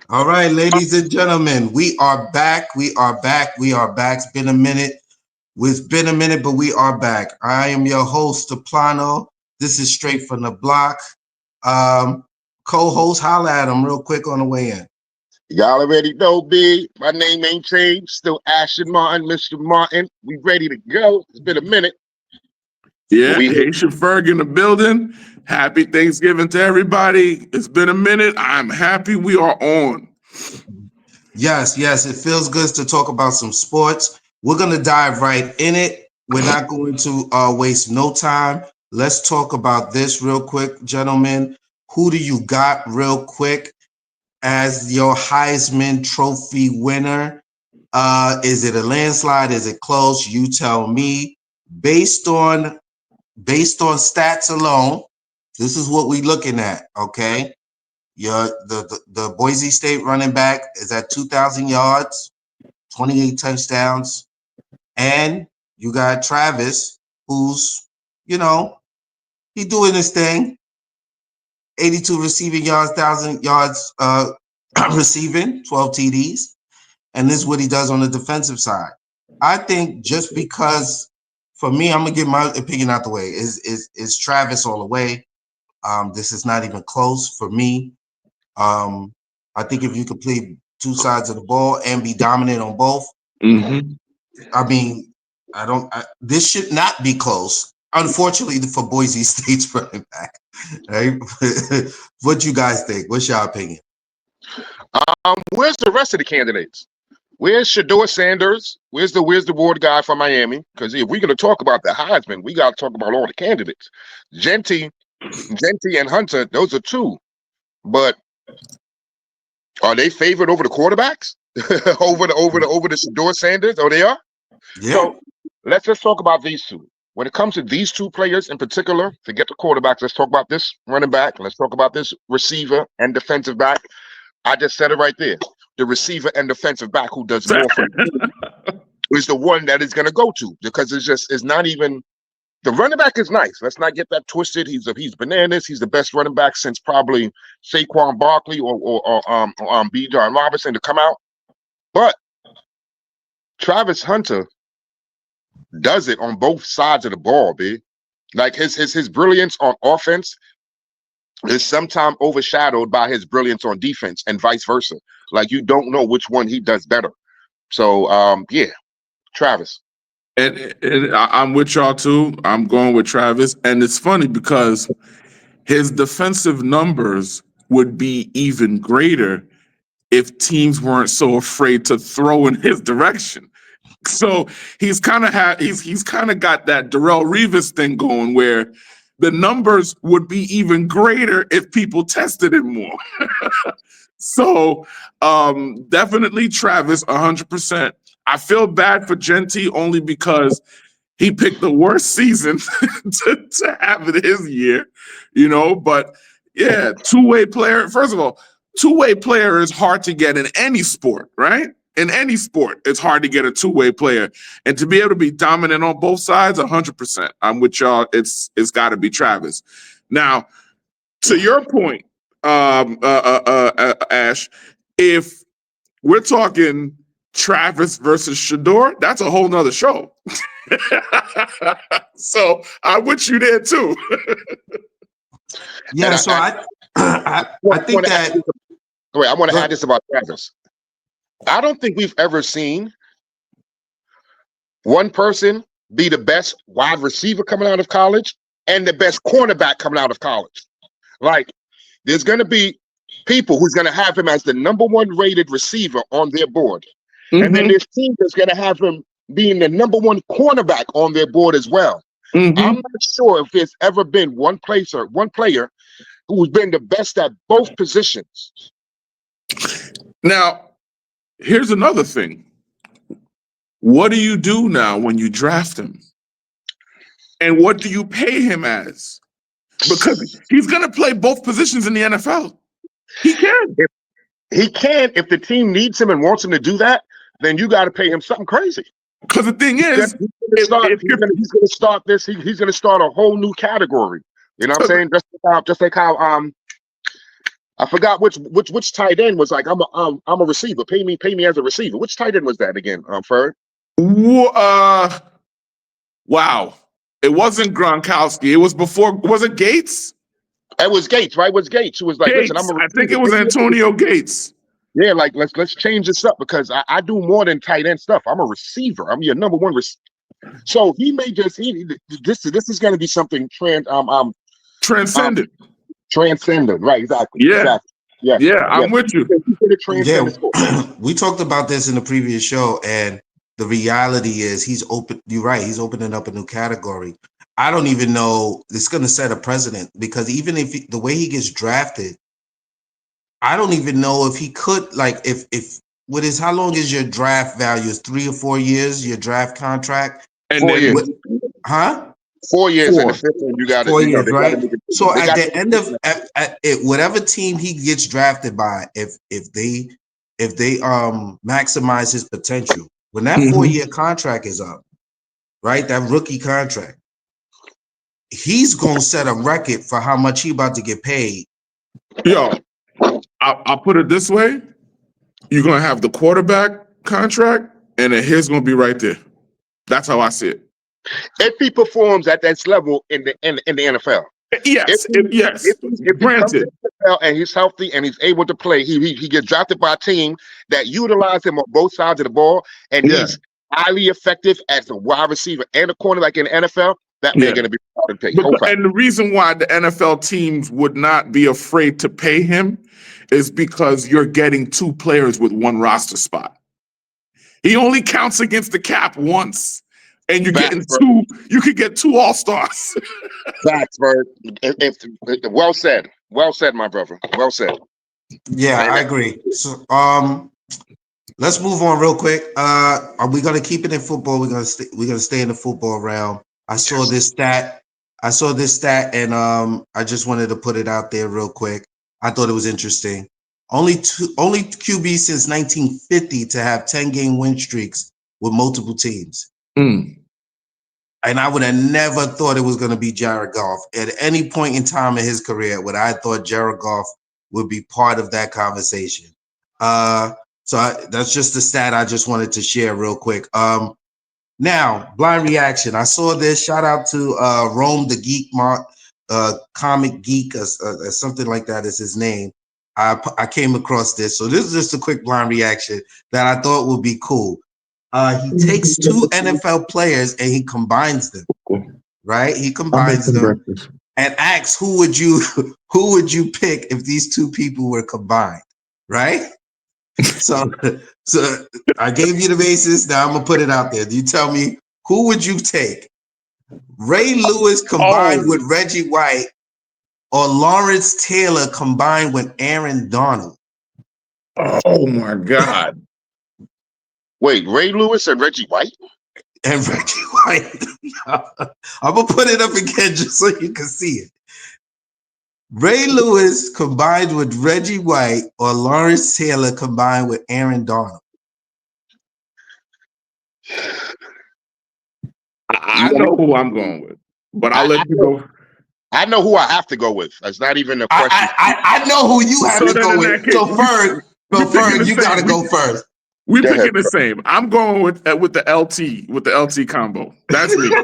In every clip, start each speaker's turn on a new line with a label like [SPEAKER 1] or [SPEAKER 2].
[SPEAKER 1] All right, ladies and gentlemen, we are back. We are back. We are back. It's been a minute. It's been a minute, but we are back. I am your host, Taplano. This is Straight from the Block. Co-host, holla at him real quick on the way in.
[SPEAKER 2] Y'all already know, B. My name ain't changed. Still Ashton Martin, Mr. Martin. We ready to go. It's been a minute.
[SPEAKER 3] Yeah, Haitian Ferg in the building. Happy Thanksgiving to everybody. It's been a minute. I'm happy we are on.
[SPEAKER 1] Yes, it feels good to talk about some sports. We're going to dive right in it. We're not going to waste no time. Let's talk about this real quick, gentlemen. Who do you got real quick as your Heisman Trophy winner? Is it a landslide? Is it close? You tell me. Based on stats alone, this is what we're looking at, okay? The Boise State running back is at 2,000 yards, 28 touchdowns, and you got Travis, who's, he doing his thing, 82 receiving yards, 1,000 yards receiving, 12 TDs, and this is what he does on the defensive side. I think just because, for me, I'm gonna get my opinion out the way. Is Travis all the way? This is not even close for me. I think if you could play two sides of the ball and be dominant on both, I mean, this should not be close. Unfortunately, for Boise State's running back, right? What you guys think? What's your opinion?
[SPEAKER 2] Where's the rest of the candidates? Where's Shedeur Sanders? Where's the board guy from Miami? Because if we're going to talk about the Heisman, we got to talk about all the candidates. Genty and Hunter, those are two. But are they favored over the quarterbacks? over the Shedeur Sanders? Oh, they are?
[SPEAKER 1] Yeah.
[SPEAKER 2] So let's just talk about these two. When it comes to these two players in particular, forget the quarterbacks. Let's talk about this running back. Let's talk about this receiver and defensive back. I just said it right there. The receiver and defensive back who does more for the team is the one that is going to go to, because it's not even the running back is nice. Let's not get that twisted. He's bananas. He's the best running back since probably Saquon Barkley or Bijan Robinson to come out. But Travis Hunter does it on both sides of the ball, B. Like his brilliance on offense is sometimes overshadowed by his brilliance on defense, and vice versa. Like, you don't know which one he does better. So yeah, Travis.
[SPEAKER 3] And I'm with y'all too. I'm going with Travis. And it's funny because his defensive numbers would be even greater if teams weren't so afraid to throw in his direction. So he's kind of got that Darrelle Revis thing going, where the numbers would be even greater if people tested him more. So definitely Travis, 100%. I feel bad for Genty only because he picked the worst season to have it his year, But yeah, two-way player. First of all, two-way player is hard to get in any sport, right? In any sport, it's hard to get a two-way player. And to be able to be dominant on both sides, 100%. I'm with y'all. It's got to be Travis. Now, to your point, Ash, if we're talking Travis versus Shedeur, that's a whole nother show. So I'm with you there too.
[SPEAKER 1] Yeah, so I think that.
[SPEAKER 2] Wait, I want to add this about Travis. I don't think we've ever seen one person be the best wide receiver coming out of college and the best cornerback coming out of college. Like, there's going to be people who's going to have him as the number one rated receiver on their board. Mm-hmm. And then there's teams that's going to have him being the number one cornerback on their board as well. Mm-hmm. I'm not sure if there's ever been one player who's been the best at both positions.
[SPEAKER 3] Now, here's another thing. What do you do now when you draft him? And what do you pay him as? Because he's going to play both positions in the NFL. He can.
[SPEAKER 2] If the team needs him and wants him to do that, then you got to pay him something crazy.
[SPEAKER 3] Because the thing is,
[SPEAKER 2] he's going to start this. He's going to start a whole new category. You know what I'm saying? Just like how I forgot which tight end was like, I'm a receiver. Pay me as a receiver. Which tight end was that again, Ferg?
[SPEAKER 3] Wow. It wasn't Gronkowski. It was before. Was it Gates?
[SPEAKER 2] It was Gates, right? It was Gates who was like, listen, I'm
[SPEAKER 3] Gates.
[SPEAKER 2] a
[SPEAKER 3] I think
[SPEAKER 2] receiver.
[SPEAKER 3] it was Antonio Gates.
[SPEAKER 2] Yeah, like let's change this up because I do more than tight end stuff. I'm a receiver. I'm your number one receiver. So he may just this is going to be something
[SPEAKER 3] Transcendent.
[SPEAKER 2] Transcendent, right? Exactly.
[SPEAKER 3] Yeah.
[SPEAKER 2] Exactly. Yes.
[SPEAKER 3] Yeah, I'm with you.
[SPEAKER 1] We talked about this in the previous show, and the reality is he's open. You're right. He's opening up a new category. I don't even know. It's going to set a precedent because even if the way he gets drafted, I don't even know if he could if what is how long is your draft value? Is 3 or 4 years your draft contract?
[SPEAKER 3] And
[SPEAKER 2] 4
[SPEAKER 3] then,
[SPEAKER 2] years.
[SPEAKER 1] Huh?
[SPEAKER 2] 4 years, and the
[SPEAKER 3] 4.
[SPEAKER 2] 5th one you got
[SPEAKER 1] 4 years, right?
[SPEAKER 2] make it,
[SPEAKER 1] So at the end of whatever team he gets drafted by, if they maximize his potential, when that 4-year contract is up, right? That rookie contract, he's gonna set a record for how much he about to get paid.
[SPEAKER 3] Yo, I'll put it this way: you're gonna have the quarterback contract, and then his gonna be right there. That's how I see it.
[SPEAKER 2] If he performs at that level in the NFL.
[SPEAKER 3] Yes,
[SPEAKER 2] If he comes to
[SPEAKER 3] granted.
[SPEAKER 2] the NFL and he's healthy and he's able to play, he gets drafted by a team that utilize him on both sides of the ball, and he's highly effective as a wide receiver and a corner like in the NFL. That man going to be paid.
[SPEAKER 3] And the reason why the NFL teams would not be afraid to pay him is because you're getting 2 players with 1 roster spot. He only counts against the cap once. And you're getting 2. You could get 2 all-stars.
[SPEAKER 2] Facts, Bird. Well said. Well said, my brother. Well said.
[SPEAKER 1] Yeah, I agree. So, let's move on real quick. Are we gonna keep it in football? We're gonna stay in the football realm. I saw this stat, and I just wanted to put it out there real quick. I thought it was interesting. Only QB since 1950 to have 10-game win streaks with multiple teams. And I would have never thought it was going to be Jared Goff. At any point in time in his career, would I thought Jared Goff would be part of that conversation. That's just the stat I just wanted to share real quick. Now, blind reaction. I saw this. Shout out to Rome the Geek, Comic Geek, or something like that is his name. I came across this. So this is just a quick blind reaction that I thought would be cool. He takes 2 NFL players and he combines them, right? He combines them and asks who would you pick if these 2 people were combined, right? So I gave you the basis. Now I'm gonna put it out there. You tell me, who would you take? Ray Lewis combined with Reggie White, or Lawrence Taylor combined with Aaron Donald?
[SPEAKER 3] Oh my God.
[SPEAKER 2] Wait, Ray Lewis and Reggie White?
[SPEAKER 1] And Reggie White. I'm gonna put it up again just so you can see it. Ray Lewis combined with Reggie White, or Lawrence Taylor combined with Aaron Donald?
[SPEAKER 3] I know who I'm going with, but I'll let you go.
[SPEAKER 2] I know who I have to go with. It's not even a question.
[SPEAKER 1] I know who you have to go with. So Ferg, you got to go first.
[SPEAKER 3] We picking the same. I'm going with the LT combo. That's me.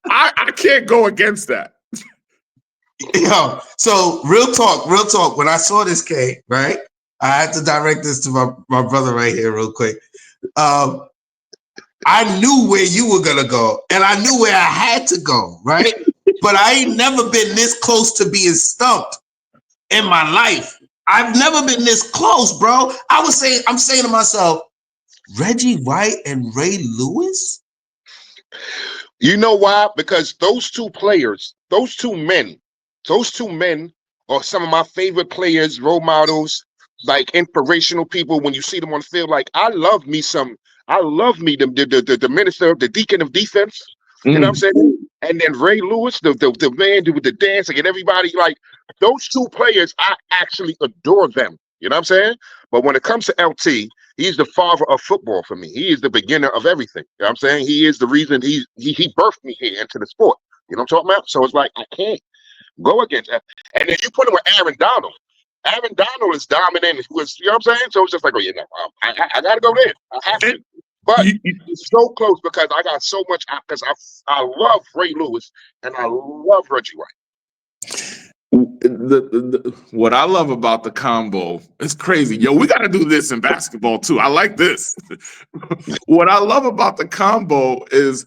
[SPEAKER 3] I can't go against that.
[SPEAKER 1] Yo, so real talk. When I saw this, K, right? I had to direct this to my brother right here real quick. I knew where you were gonna go, and I knew where I had to go, right? But I ain't never been this close to being stumped in my life. I've never been this close, bro. I'm saying to myself, Reggie White and Ray Lewis?
[SPEAKER 2] You know why? Because those 2 players, those two men are some of my favorite players, role models, like inspirational people. When you see them on the field, like I love me the minister, the deacon of defense. You know what I'm saying? And then Ray Lewis, the man with the dancing and everybody, like those 2 players, I actually adore them. You know what I'm saying? But when it comes to LT, he's the father of football for me. He is the beginner of everything. You know what I'm saying? He is the reason he birthed me here into the sport. You know what I'm talking about? So it's like I can't go against that. And then you put him with Aaron Donald. Aaron Donald is dominant. You know what I'm saying? So it's just like, oh yeah, no, I got to go there. I have to. But it's so close because I got so much. Because I love Ray Lewis and I love Reggie White.
[SPEAKER 3] What I love about the combo, it's crazy. Yo, we got to do this in basketball too. I like this. What I love about the combo is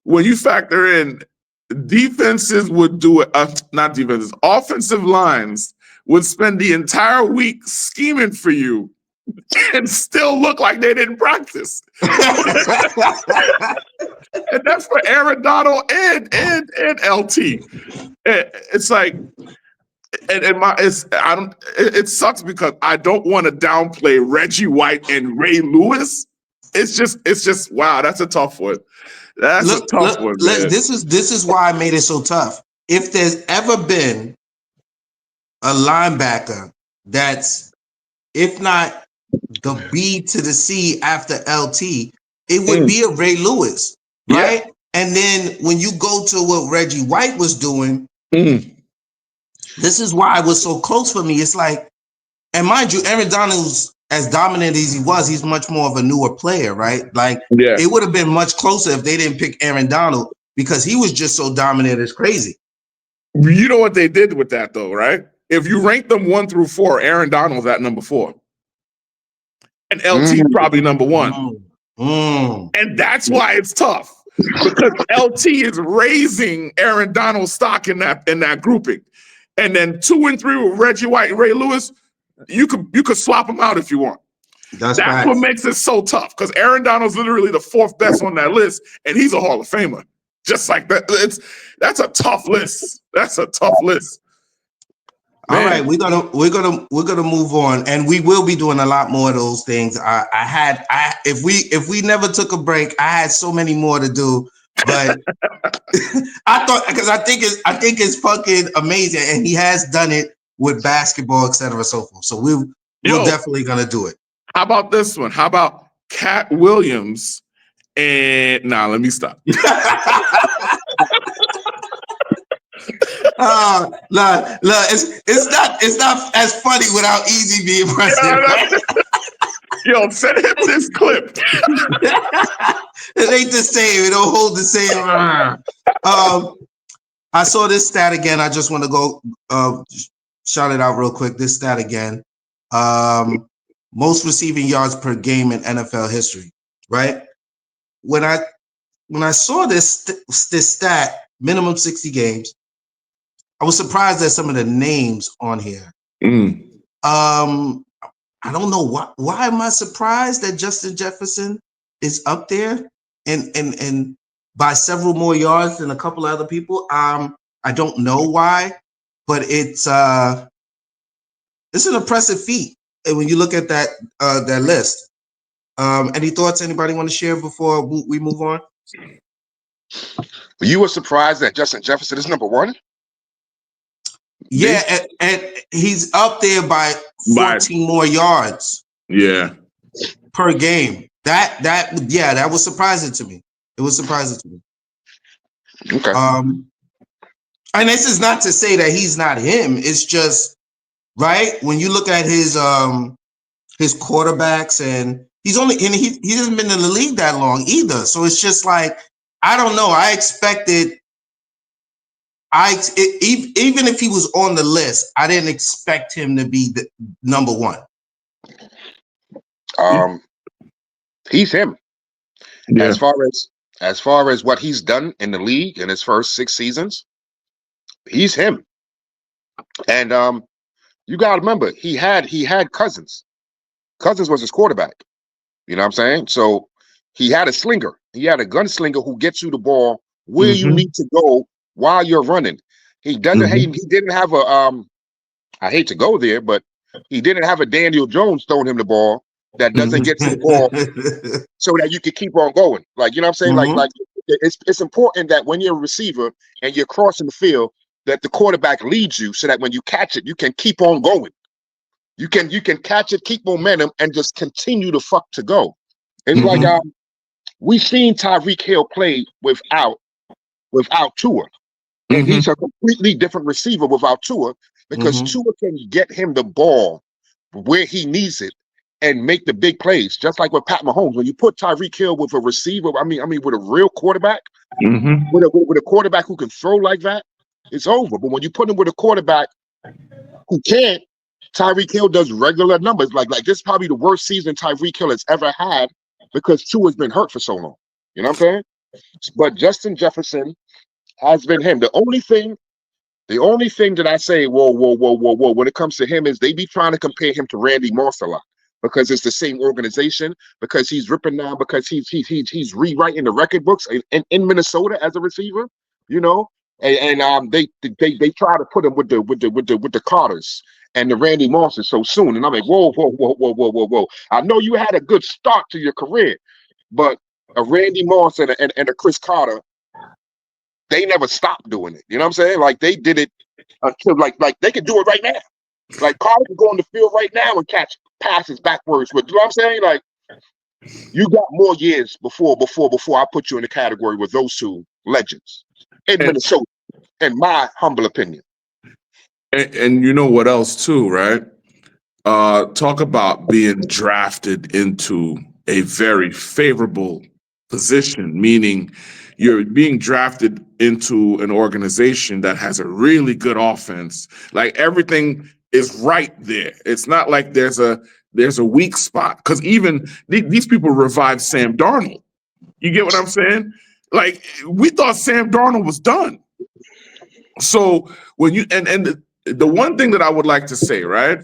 [SPEAKER 3] when you factor in defenses would do it, not defenses, offensive lines would spend the entire week scheming for you and still look like they didn't practice. And that's for Aaron Donald and LT. It's like, it sucks because I don't want to downplay Reggie White and Ray Lewis. It's just wow, that's a tough one. That's a tough one, man.
[SPEAKER 1] This is why I made it so tough. If there's ever been a linebacker that's, if not the B to the C after LT, it would be a Ray Lewis, right? Yeah. And then when you go to what Reggie White was doing, this is why it was so close for me. It's like, and mind you, Aaron Donald's as dominant as he was, he's much more of a newer player, right? Like, it would have been much closer if they didn't pick Aaron Donald because he was just so dominant, it's crazy.
[SPEAKER 3] You know what they did with that, though, right? If you rank them 1 through 4, Aaron Donald's at number 4. And LT probably number 1. And that's why it's tough. Because LT is raising Aaron Donald's stock in that grouping. And then 2 and 3 with Reggie White and Ray Lewis, you could swap them out if you want. That's what makes it so tough. Because Aaron Donald's literally the 4th best on that list, and he's a Hall of Famer. Just like that. That's a tough list. That's a tough list.
[SPEAKER 1] Man. All right, we're gonna move on, and we will be doing a lot more of those things. If we never took a break, I had so many more to do, but I thought, because I think it's fucking amazing, and he has done it with basketball, etc., so forth. So we're definitely gonna do it.
[SPEAKER 3] How about this one? How about Cat Williams? And let me stop.
[SPEAKER 1] It's not as funny without Easy being present.
[SPEAKER 3] Yo, send him this clip.
[SPEAKER 1] It ain't the same. It don't hold the same. I saw this stat again. I just want to go shout it out real quick. This stat again. Most receiving yards per game in NFL history. Right. When I saw this stat, minimum 60 games, I was surprised at some of the names on here. I don't know why am I surprised that Justin Jefferson is up there and by several more yards than a couple of other people. I don't know why, but it's an impressive feat. And when you look at that list, any thoughts anybody want to share before we move on?
[SPEAKER 2] You were surprised that Justin Jefferson is number 1?
[SPEAKER 1] Yeah, and he's up there by 14 more yards.
[SPEAKER 3] Yeah,
[SPEAKER 1] per game. That was surprising to me. It was surprising to me.
[SPEAKER 2] Okay.
[SPEAKER 1] And this is not to say that he's not him. It's just right when you look at his quarterbacks, and he hasn't been in the league that long either. So it's just like, I don't know. I expected. Even if he was on the list, I didn't expect him to be the number 1.
[SPEAKER 2] He's him.
[SPEAKER 3] Yeah.
[SPEAKER 2] As far as what he's done in the league in his first 6 seasons, he's him. And you gotta remember, he had Cousins. Cousins was his quarterback. You know what I'm saying? So he had a slinger. He had a gunslinger who gets you the ball where you need to go while you're running. He doesn't. He didn't have a. I hate to go there, but he didn't have a Daniel Jones throwing him the ball that doesn't get to the ball, so that you could keep on going. Like, you know what I'm saying? Like it's important that when you're a receiver and you're crossing the field, that the quarterback leads you, so that when you catch it, you can keep on going. You can catch it, keep momentum, and just continue to go. It's like we've seen Tyreek Hill play without Tua. And he's a completely different receiver without Tua. because
[SPEAKER 1] Mm-hmm.
[SPEAKER 2] Tua can get him the ball where he needs it and make the big plays. Just like with Pat Mahomes, when you put Tyreek Hill with a receiver, I mean, with a real quarterback,
[SPEAKER 3] Mm-hmm.
[SPEAKER 2] with a quarterback who can throw like that, it's over. But when you put him with a quarterback who can't, Tyreek Hill does regular numbers. Like this is probably the worst season Tyreek Hill has ever had because Tua's been hurt for so long. You know what I'm saying? But Justin Jefferson has been him. The only thing that I say, whoa, when it comes to him is they be trying to compare him to Randy Moss a lot because it's the same organization, because he's ripping now, because he's rewriting the record books in Minnesota as a receiver, you know. And they try to put him with the Carters and the Randy Mosses so soon. And I'm like, whoa. I know you had a good start to your career, but a Randy Moss and a Chris Carter, they never stopped doing it. You know what I'm saying? Like they did it until like they can do it right now. Like Carter can go on the field right now and catch passes backwards. But you know what I'm saying? Like you got more years before I put you in the category with those two legends in
[SPEAKER 3] And,
[SPEAKER 2] Minnesota, in my humble opinion.
[SPEAKER 3] and you know what else too, right? Talk about being drafted into a very favorable position, meaning you're being drafted into an organization that has a really good offense. Like everything is right there. It's not like there's a weak spot, because even these people revived Sam Darnold. You get what I'm saying? Like we thought Sam Darnold was done. So when you and the one thing that I would like to say, right?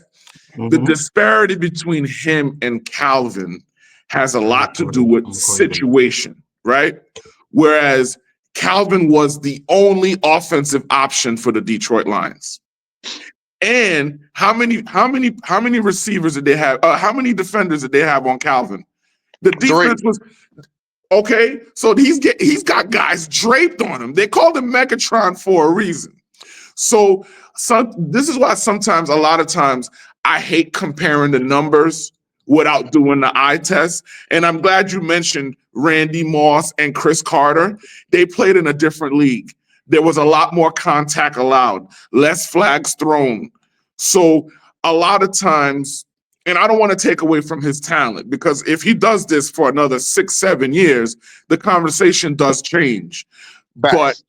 [SPEAKER 3] The
[SPEAKER 1] Mm-hmm.
[SPEAKER 3] disparity between him and Calvin has a
[SPEAKER 1] I'm
[SPEAKER 3] lot to do
[SPEAKER 1] recording.
[SPEAKER 3] with
[SPEAKER 1] I'm recording.
[SPEAKER 3] situation, right? Whereas Calvin was the only offensive option for the Detroit Lions. And how many receivers did they have? How many defenders did they have on Calvin? The
[SPEAKER 2] Three.
[SPEAKER 3] defense was okay. So he's got guys draped on him. They called him Megatron for a reason. So this is why sometimes, a lot of times, I hate comparing the numbers without doing the eye test. And I'm glad you mentioned Randy Moss and Chris Carter. They played in a different league. There was a lot more contact allowed, less flags thrown. So a lot of times, and I don't want to take away from his talent, because if he does this for another 6-7 years, the conversation does change. But
[SPEAKER 2] Facts.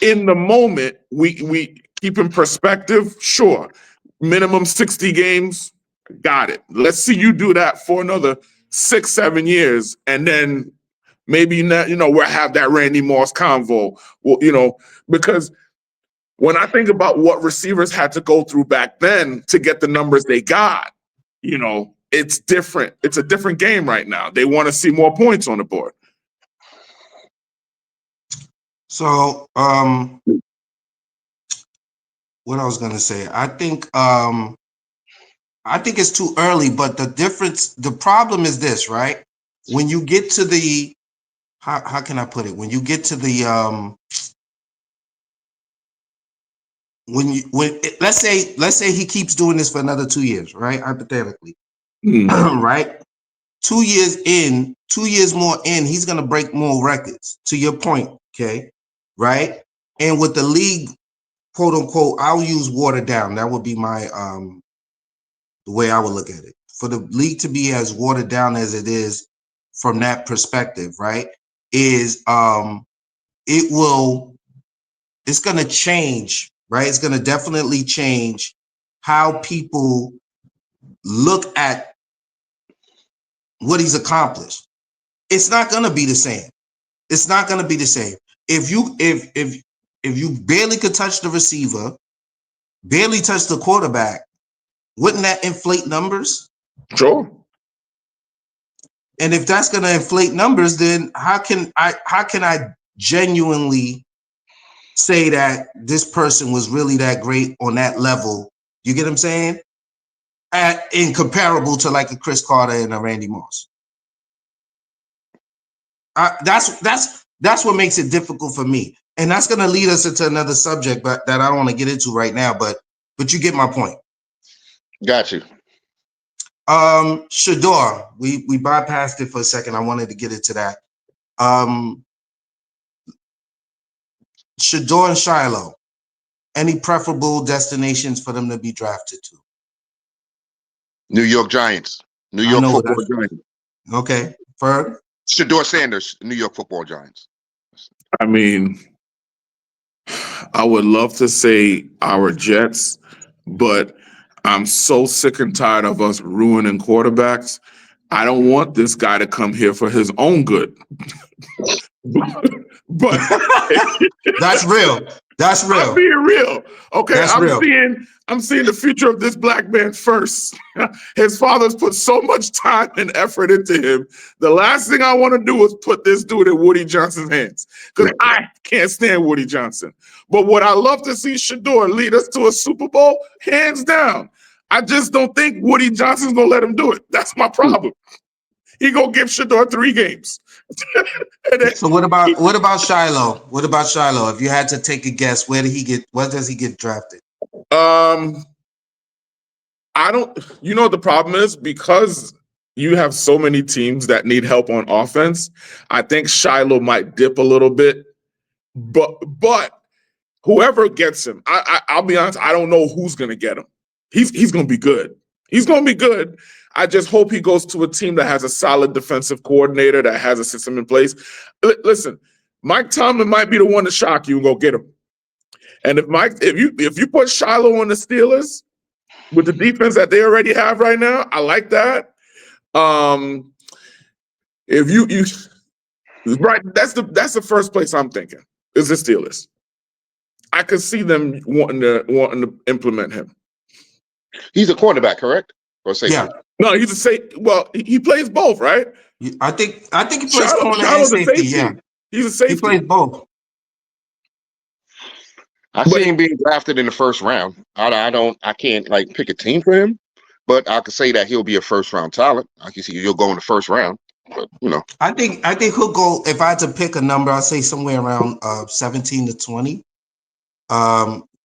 [SPEAKER 3] in the moment, we keep in perspective, sure. Minimum 60 games, got it. Let's see you do that for another 6-7 years, and then maybe not, we'll have that Randy Moss convo. Well, because when I think about what receivers had to go through back then to get the numbers they got, it's different. It's a different game right now. They want to see more points on the board.
[SPEAKER 1] So, what I was gonna say, I think it's too early, but the problem is this, right? When you get to the, how can I put it? When you get to the, let's say he keeps doing this for another 2 years, right? Hypothetically, right? 2 years more in, he's gonna break more records. To your point, okay, right? And with the league, quote unquote, I'll use watered down. That would be my the way I would look at it. For the league to be as watered down as it is from that perspective, right? Is it's gonna change, right? It's gonna definitely change how people look at what he's accomplished. It's not gonna be the same. It's not gonna be the same. If you barely could touch the receiver, barely touch the quarterback, wouldn't that inflate numbers?
[SPEAKER 3] Sure.
[SPEAKER 1] And if that's going to inflate numbers, then how can I genuinely say that this person was really that great on that level? You get what I'm saying? Incomparable to like a Chris Carter and a Randy Moss. That's what makes it difficult for me, and that's going to lead us into another subject, but that I don't want to get into right now. But you get my point.
[SPEAKER 2] Got you.
[SPEAKER 1] Shador, we bypassed it for a second. I wanted to get into that. Shador and Shiloh. any preferable destinations for them to be drafted to?
[SPEAKER 2] New York Giants, New
[SPEAKER 1] I
[SPEAKER 2] York
[SPEAKER 1] know
[SPEAKER 2] Football
[SPEAKER 1] that's
[SPEAKER 2] Giants.
[SPEAKER 1] okay. Ferg?
[SPEAKER 2] Shador Sanders, New York Football Giants.
[SPEAKER 3] I mean, I would love to say our Jets, but I'm so sick and tired of us ruining quarterbacks. I don't want this guy to come here for his own good. but
[SPEAKER 1] That's real. That's
[SPEAKER 3] I'm
[SPEAKER 1] real.
[SPEAKER 3] being real. Okay,
[SPEAKER 1] That's real.
[SPEAKER 3] I'm seeing the future of this black man first. His father's put so much time and effort into him. The last thing I want to do is put this dude in Woody Johnson's hands because I can't stand Woody Johnson. But what I love to see Shador lead us to a Super Bowl, hands down. I just don't think Woody Johnson's gonna let him do it. That's my problem. He gonna give Shador 3 games.
[SPEAKER 1] So what about Shiloh? What about Shiloh? If you had to take a guess, where does he get drafted?
[SPEAKER 3] I don't, the problem is because you have so many teams that need help on offense. I think Shiloh might dip a little bit, but whoever gets him, I'll be honest, I don't know who's going to get him. He's going to be good. He's going to be good. I just hope he goes to a team that has a solid defensive coordinator that has a system in place. Listen, Mike Tomlin might be the one to shock you and go get him. And if you put Shiloh on the Steelers with the defense that they already have right now, I like that. If you right, that's the first place I'm thinking is the Steelers. I could see them wanting to implement him.
[SPEAKER 2] He's a cornerback, correct? Or safety?
[SPEAKER 1] Yeah.
[SPEAKER 3] No, he's a safety. Well, he plays both, right?
[SPEAKER 1] I think he plays corner and
[SPEAKER 3] Shiloh's a
[SPEAKER 1] safety.
[SPEAKER 3] safety.
[SPEAKER 1] Yeah,
[SPEAKER 3] He's a safety.
[SPEAKER 1] he plays both.
[SPEAKER 2] I see him being drafted in the first round. I can't like pick a team for him, but I could say that he'll be a first round talent. I can see you'll go in the first round, but
[SPEAKER 1] I think he'll go. If I had to pick a number, I'd say somewhere around 17 to 20.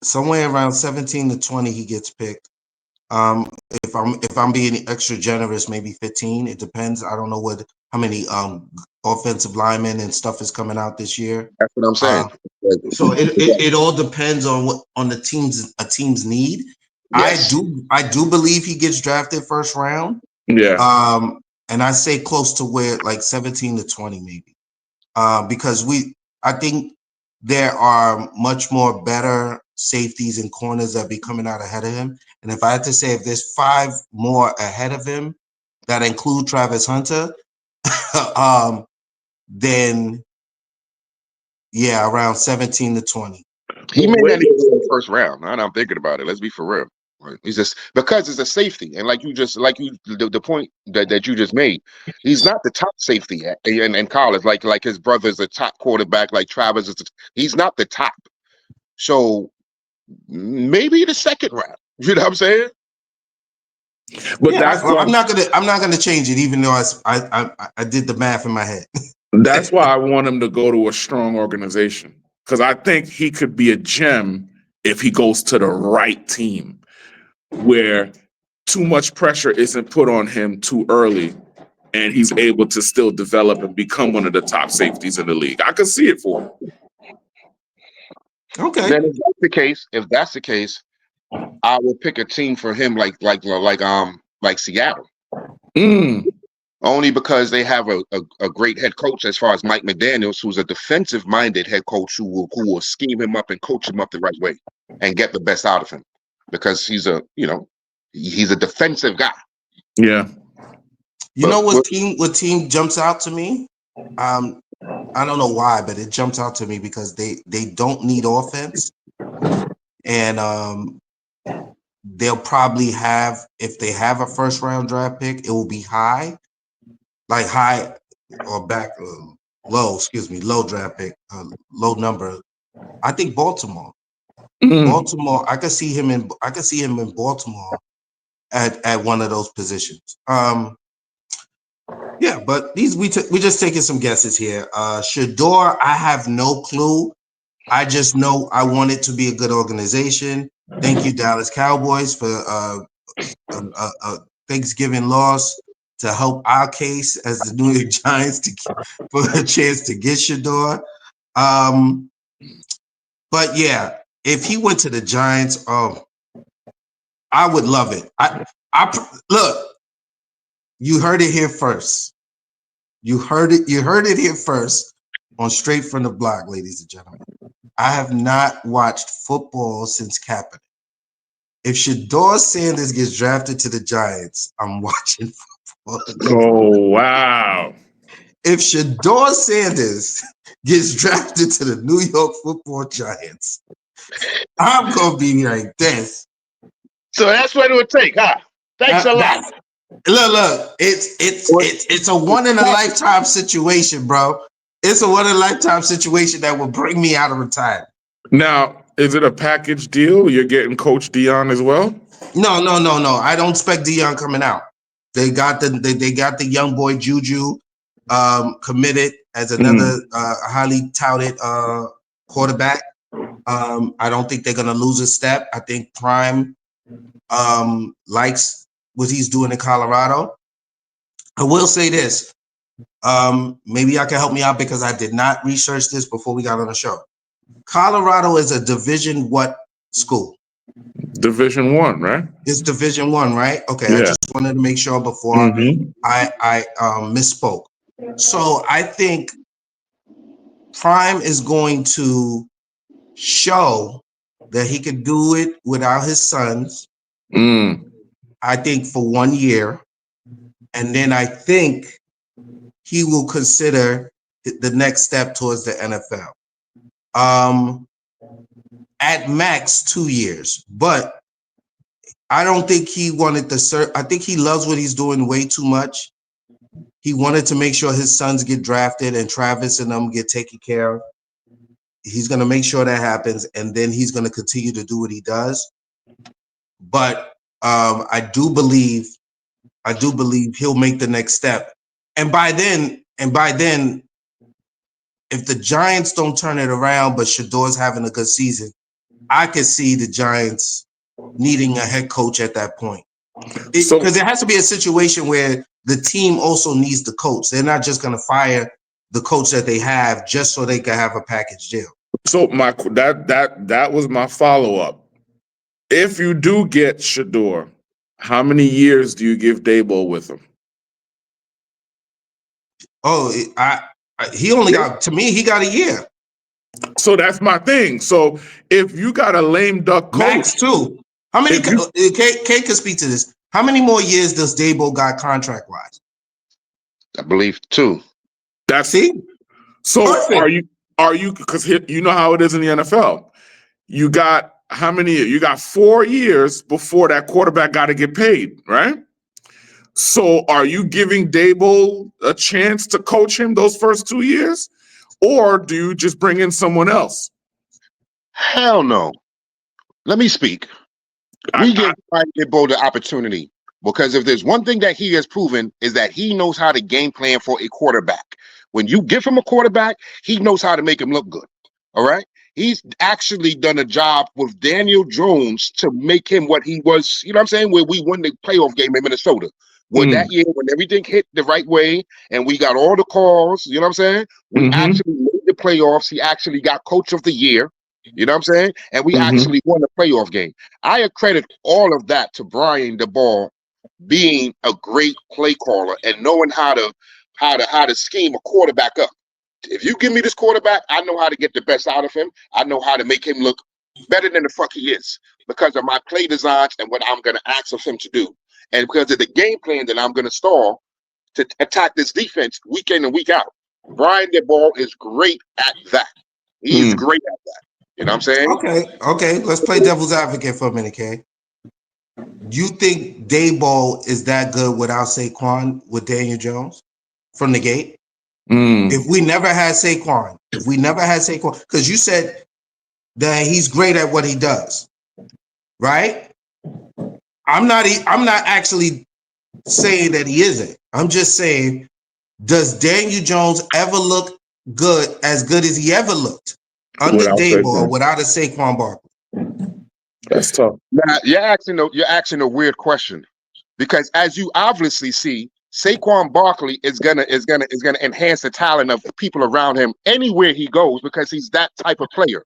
[SPEAKER 1] Somewhere around 17 to 20, he gets picked. If I'm being extra generous, maybe 15. It depends. I don't know how many offensive linemen and stuff is coming out this year.
[SPEAKER 2] That's what I'm saying.
[SPEAKER 1] So it all depends on the team's need.
[SPEAKER 2] Yes.
[SPEAKER 1] I do believe he gets drafted first round.
[SPEAKER 3] Yeah.
[SPEAKER 1] And I say close to where like 17 to 20 maybe. Because I think there are much more better safeties and corners that be coming out ahead of him. And if I had to say, if there's 5 more ahead of him that include Travis Hunter, then yeah, around 17 to 20.
[SPEAKER 2] He may not even go in the first round. Now that I'm thinking about it, let's be for real. Right? He's just because it's a safety, and the point that you just made, he's not the top safety in college. Like his brother's a top quarterback. Like Travis he's not the top. So maybe the second round. You know what I'm saying?
[SPEAKER 3] But
[SPEAKER 1] yeah, I'm not gonna change it, even though I did the math in my head.
[SPEAKER 3] That's why I want him to go to a strong organization because I think he could be a gem if he goes to the right team where too much pressure isn't put on him too early and he's able to still develop and become one of the top safeties in the league. I could see it for him.
[SPEAKER 1] Okay.
[SPEAKER 2] Then if that's the case, I would pick a team for him like Seattle. Only because they have a great head coach as far as Mike McDaniels, who's a defensive-minded head coach who will scheme him up and coach him up the right way and get the best out of him because he's a defensive guy.
[SPEAKER 3] Yeah.
[SPEAKER 1] What team jumps out to me? I don't know why, but it jumps out to me because they don't need offense. And they'll probably have, if they have a first round draft pick, it will be high or low draft pick, low number. I think Baltimore. Baltimore, I could see him in Baltimore at one of those positions. Yeah, but we just taking some guesses here. Shador, I have no clue. I just know I want it to be a good organization. Thank you, Dallas Cowboys, for a Thanksgiving loss to help our case as the New York Giants for a chance to get Shador. But yeah, if he went to the Giants, I would love it. Look, you heard it here first. You heard it here first on Straight from the Block, ladies and gentlemen. I have not watched football since Kaepernick. If Shador Sanders gets drafted to the Giants, I'm watching football.
[SPEAKER 3] Oh, wow.
[SPEAKER 1] If Shador Sanders gets drafted to the New York Football Giants, I'm gonna be like this.
[SPEAKER 2] So that's what it would take, huh? Thanks a lot.
[SPEAKER 1] Look, it's a one in a lifetime situation, bro. It's a one in a lifetime situation that will bring me out of retirement.
[SPEAKER 3] Now, is it a package deal? You're getting Coach Dion as well?
[SPEAKER 1] No. I don't expect Dion coming out. They got the young boy Juju committed as another highly touted quarterback. I don't think they're gonna lose a step. I think Prime likes what he's doing in Colorado. I will say this. Maybe y'all can help me out because I did not research this before we got on the show. Colorado is a Division what school?
[SPEAKER 3] Division One, right?
[SPEAKER 1] It's Division One, right? Okay,
[SPEAKER 3] Yeah.
[SPEAKER 1] I just wanted to make sure before I misspoke. So I think Prime is going to show that he can do it without his sons. I think for 1 year, and then I think he will consider the next step towards the NFL. At max 2 years, but I don't think he wanted to I think he loves what he's doing way too much. He wanted to make sure his sons get drafted and Travis and them get taken care of. He's going to make sure that happens, and then he's going to continue to do what he does. But I do believe he'll make the next step. And by then, if the Giants don't turn it around, but Shador's having a good season, I could see the Giants needing a head coach at that point. Because there has to be a situation where the team also needs the coach. They're not just going to fire the coach that they have just so they can have a package deal.
[SPEAKER 3] So that was my follow-up. If you do get Shador, how many years do you give Daboll with him?
[SPEAKER 1] Oh, he only got, to me, he got a year.
[SPEAKER 3] So that's my thing. So if you got a lame duck coach,
[SPEAKER 1] max 2. How many? Kate can speak to this. How many more years does Daboll got contract wise?
[SPEAKER 2] I believe 2.
[SPEAKER 3] That's
[SPEAKER 1] See.
[SPEAKER 3] So
[SPEAKER 1] perfect.
[SPEAKER 3] Are you because you know how it is in the NFL? You got how many? You got 4 years before that quarterback got to get paid, right? So are you giving Daboll a chance to coach him those first 2 years? Or do you just bring in someone else?
[SPEAKER 2] Hell no. Let me speak. We give Daboll the opportunity because if there's one thing that he has proven is that he knows how to game plan for a quarterback. When you give him a quarterback, he knows how to make him look good. All right? He's actually done a job with Daniel Jones to make him what he was, you know what I'm saying, where we won the playoff game in Minnesota. When that year, when everything hit the right way and we got all the calls, you know what I'm saying? We actually made the playoffs. He actually got coach of the year, you know what I'm saying? And we actually won the playoff game. I accredit all of that to Brian Daboll being a great play caller and knowing how to scheme a quarterback up. If you give me this quarterback, I know how to get the best out of him. I know how to make him look better than the fuck he is because of my play designs and what I'm going to ask of him to do. And because of the game plan that I'm going to stall to attack this defense week in and week out. Brian Daboll is great at that. He's great at that. You know what I'm saying?
[SPEAKER 1] Okay. Let's play devil's advocate for a minute, Kay. You think Daboll is that good without Saquon with Daniel Jones from the gate? If we never had Saquon, because you said that he's great at what he does, right? I'm not actually saying that he isn't. I'm just saying, does Daniel Jones ever look as good as he ever looked under Daboll without a Saquon Barkley?
[SPEAKER 3] That's tough.
[SPEAKER 2] Now, you're asking a weird question because as you obviously see, Saquon Barkley is gonna enhance the talent of the people around him anywhere he goes because he's that type of player.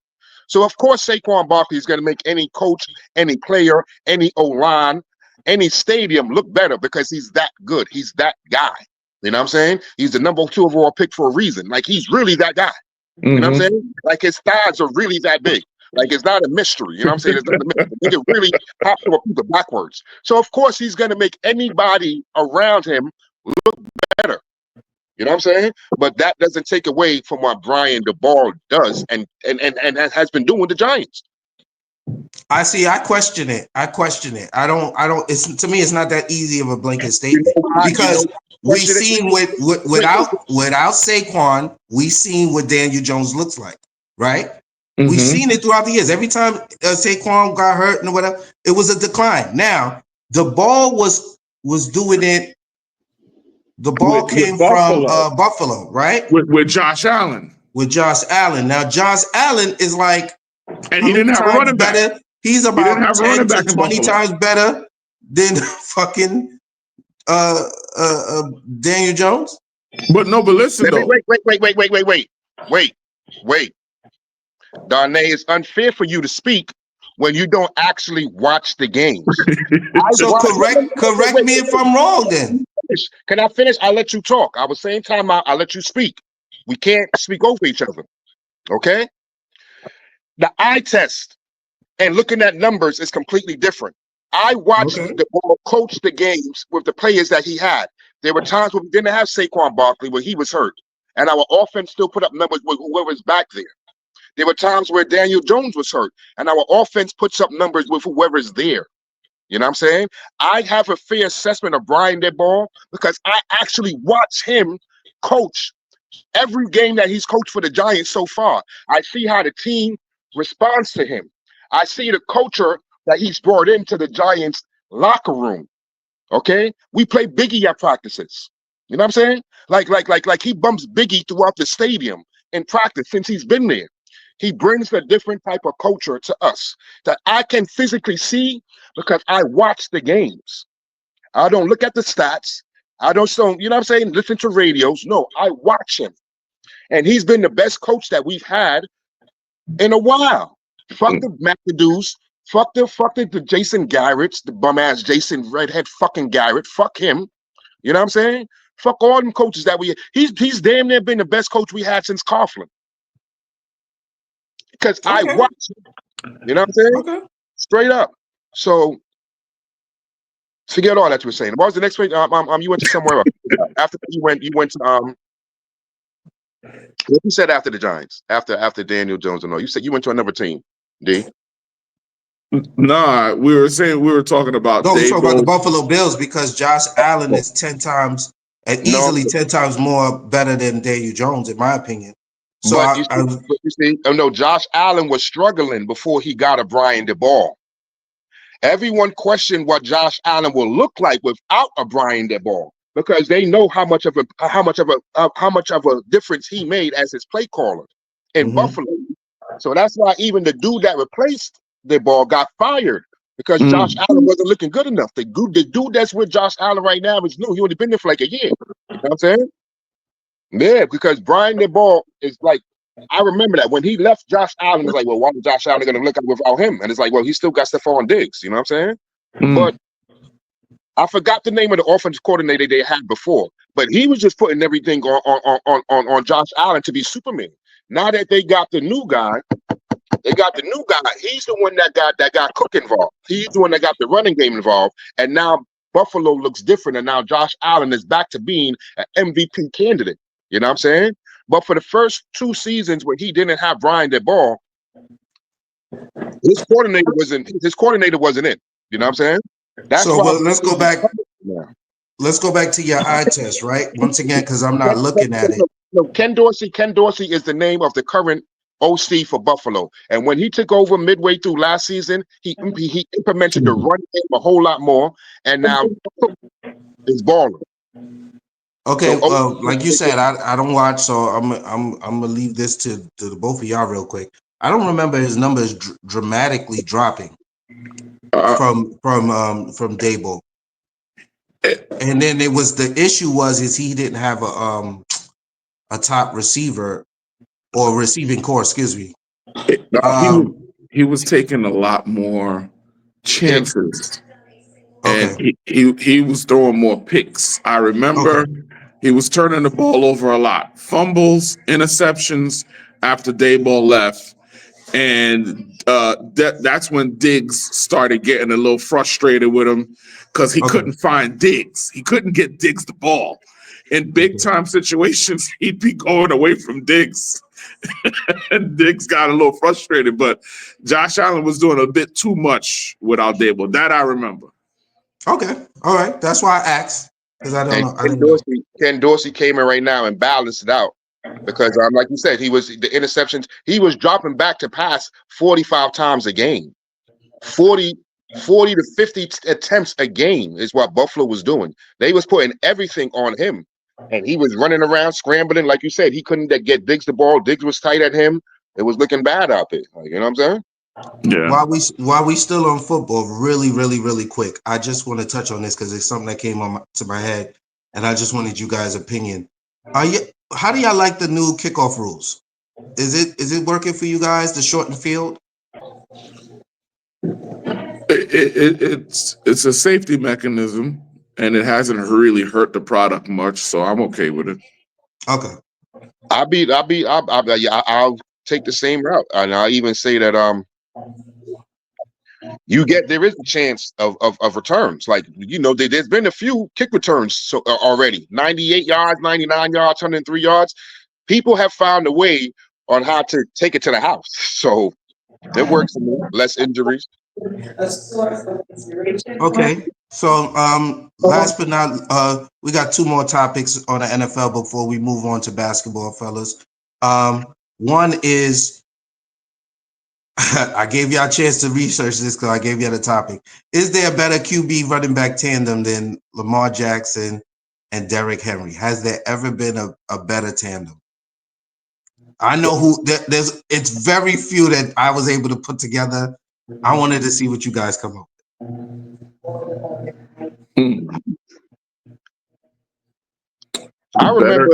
[SPEAKER 2] So of course Saquon Barkley is going to make any coach, any player, any O-line, any stadium look better because he's that good. He's that guy. You know what I'm saying? He's the number 2 overall pick for a reason. Like he's really that guy. You know what I'm saying? Like his thighs are really that big. Like it's not a mystery. You know what I'm saying? It's not a mystery. They can really hop to a people backwards. So of course he's going to make anybody around him look better. You know what I'm saying? But that doesn't take away from what Brian DeBall does and has been doing with the Giants.
[SPEAKER 1] I see. I question it. I don't. It's to me. It's not that easy of a blanket statement because we seen without Saquon, we seen what Daniel Jones looks like, right? We've seen it throughout the years. Every time Saquon got hurt and whatever, it was a decline. Now the ball was doing it. The ball came from Buffalo, right?
[SPEAKER 3] With Josh Allen.
[SPEAKER 1] With Josh Allen. Now Josh Allen is like,
[SPEAKER 3] and he didn't have a running back.
[SPEAKER 1] Better? He's about 10 to 20 times better than fucking Daniel Jones.
[SPEAKER 3] But listen though.
[SPEAKER 2] Wait. Darnay, it's unfair for you to speak when you don't actually watch the games.
[SPEAKER 1] So correct me if I'm wrong then.
[SPEAKER 2] Can I finish? I'll let you talk. I was saying time out. I'll let you speak. We can't speak over each other. Okay? The eye test and looking at numbers is completely different. I watched the ball coach the games with the players that he had. There were times when we didn't have Saquon Barkley where he was hurt, and our offense still put up numbers with whoever's back there. There were times where Daniel Jones was hurt, and our offense puts up numbers with whoever's there. You know what I'm saying? I have a fair assessment of Brian DeBall because I actually watch him coach every game that he's coached for the Giants so far. I see how the team responds to him. I see the culture that he's brought into the Giants locker room. Okay? We play Biggie at practices. You know what I'm saying? Like he bumps Biggie throughout the stadium in practice since he's been there. He brings a different type of culture to us that I can physically see because I watch the games. I don't look at the stats. I don't, you know what I'm saying? Listen to radios. No, I watch him. And he's been the best coach that we've had in a while. Fuck the McAdoo's. Fuck the Jason Garrett's, the bum ass Jason Redhead fucking Garrett. Fuck him. You know what I'm saying? Fuck all them coaches that he's damn near been the best coach we had since Coughlin. Because I watch him. You know what I'm saying?
[SPEAKER 1] Okay.
[SPEAKER 2] Straight up. So forget all that you were saying. What was the next week? You went to somewhere else. After you went to what you said after the Giants, after Daniel Jones and all. You said you went to another team, D.
[SPEAKER 3] Nah, we were talking about.
[SPEAKER 1] No, we talking about the Buffalo Bills because Josh Allen is 10 times and easily 10 times more better than Daniel Jones, in my opinion. So
[SPEAKER 2] you see, Josh Allen was struggling before he got a Brian DeBall. Everyone questioned what Josh Allen will look like without a Brian DeBall because they know how much of a difference he made as his play caller in Buffalo. So that's why even the dude that replaced DeBall got fired because Josh Allen wasn't looking good enough. The dude that's with Josh Allen right now is new. He only been there for like a year. You know what I'm saying? Yeah, because Brian DeBall is like, I remember that when he left, Josh Allen was like, well, why is Josh Allen going to look up without him? And it's like, well, he still got Stephon Diggs. You know what I'm saying? But I forgot the name of the offensive coordinator they had before, but he was just putting everything on Josh Allen to be Superman. Now that they got the new guy, he's the one that got Cook involved. He's the one that got the running game involved. And now Buffalo looks different. And now Josh Allen is back to being an MVP candidate. You know what I'm saying? But for the first 2 seasons where he didn't have Brian DeBall, his coordinator wasn't in. You know what I'm saying? That's
[SPEAKER 1] so
[SPEAKER 2] why
[SPEAKER 1] let's go back. Let's go back to your eye test, right? Once again, because I'm not looking at it.
[SPEAKER 2] No, Ken Dorsey is the name of the current OC for Buffalo. And when he took over midway through last season, he implemented the run game a whole lot more. And now it's balling.
[SPEAKER 1] Okay, like you said, I don't watch, so I'm gonna leave this to the both of y'all real quick. I don't remember his numbers dramatically dropping from Dable, and then it was the issue is he didn't have a top receiver or receiving core, excuse me.
[SPEAKER 3] He was
[SPEAKER 1] Um,
[SPEAKER 3] he was taking a lot more
[SPEAKER 2] Pick.
[SPEAKER 3] chances, and
[SPEAKER 1] okay,
[SPEAKER 3] he was throwing more picks. I
[SPEAKER 1] okay,
[SPEAKER 3] remember he was turning the ball over a lot, fumbles, interceptions after Dayball left, and that's when Diggs started getting a little frustrated with him because he
[SPEAKER 1] okay.
[SPEAKER 3] couldn't find Diggs. He couldn't get Diggs the ball. In big time situations, he'd be going away from Diggs. And Diggs got a little frustrated, but Josh Allen was doing a bit too much without Dable. That I remember.
[SPEAKER 1] Okay, all right. That's why I asked because I don't
[SPEAKER 2] And
[SPEAKER 1] know. I didn't know.
[SPEAKER 2] Ken Dorsey came in right now and balanced it out because, like you said, he was the interceptions. He was dropping back to pass 45 times a game. 40, 40 to 50 attempts a game is what Buffalo was doing. They was putting everything on him, and he was running around scrambling. Like you said, he couldn't get Diggs the ball. Diggs was tight at him. It was looking bad out there. Like, you know what I'm saying?
[SPEAKER 3] Yeah.
[SPEAKER 1] While we still on football, really quick, I just want to touch on this because it's something that came to my head, and I just wanted you guys' opinion. Are you? How do y'all like the new kickoff rules? Is it working for you guys? The shortened field?
[SPEAKER 3] It's a safety mechanism, and it hasn't really hurt the product much, so I'm okay with it.
[SPEAKER 1] Okay.
[SPEAKER 2] I'll take the same route, and I'll even say that there is a chance of returns. Like, there's been a few kick returns already. 98 yards, 99 yards, 103 yards. People have found a way on how to take it to the house. So it works for me. Less injuries.
[SPEAKER 1] Okay. So, last but not, we got two more topics on the NFL before we move on to basketball, fellas. One is I gave y'all a chance to research this because I gave y'all the topic. Is there a better QB running back tandem than Lamar Jackson and Derrick Henry? Has there ever been a better tandem? I know it's very few that I was able to put together. I wanted to see what you guys come up
[SPEAKER 3] Mm.
[SPEAKER 2] I
[SPEAKER 3] Better.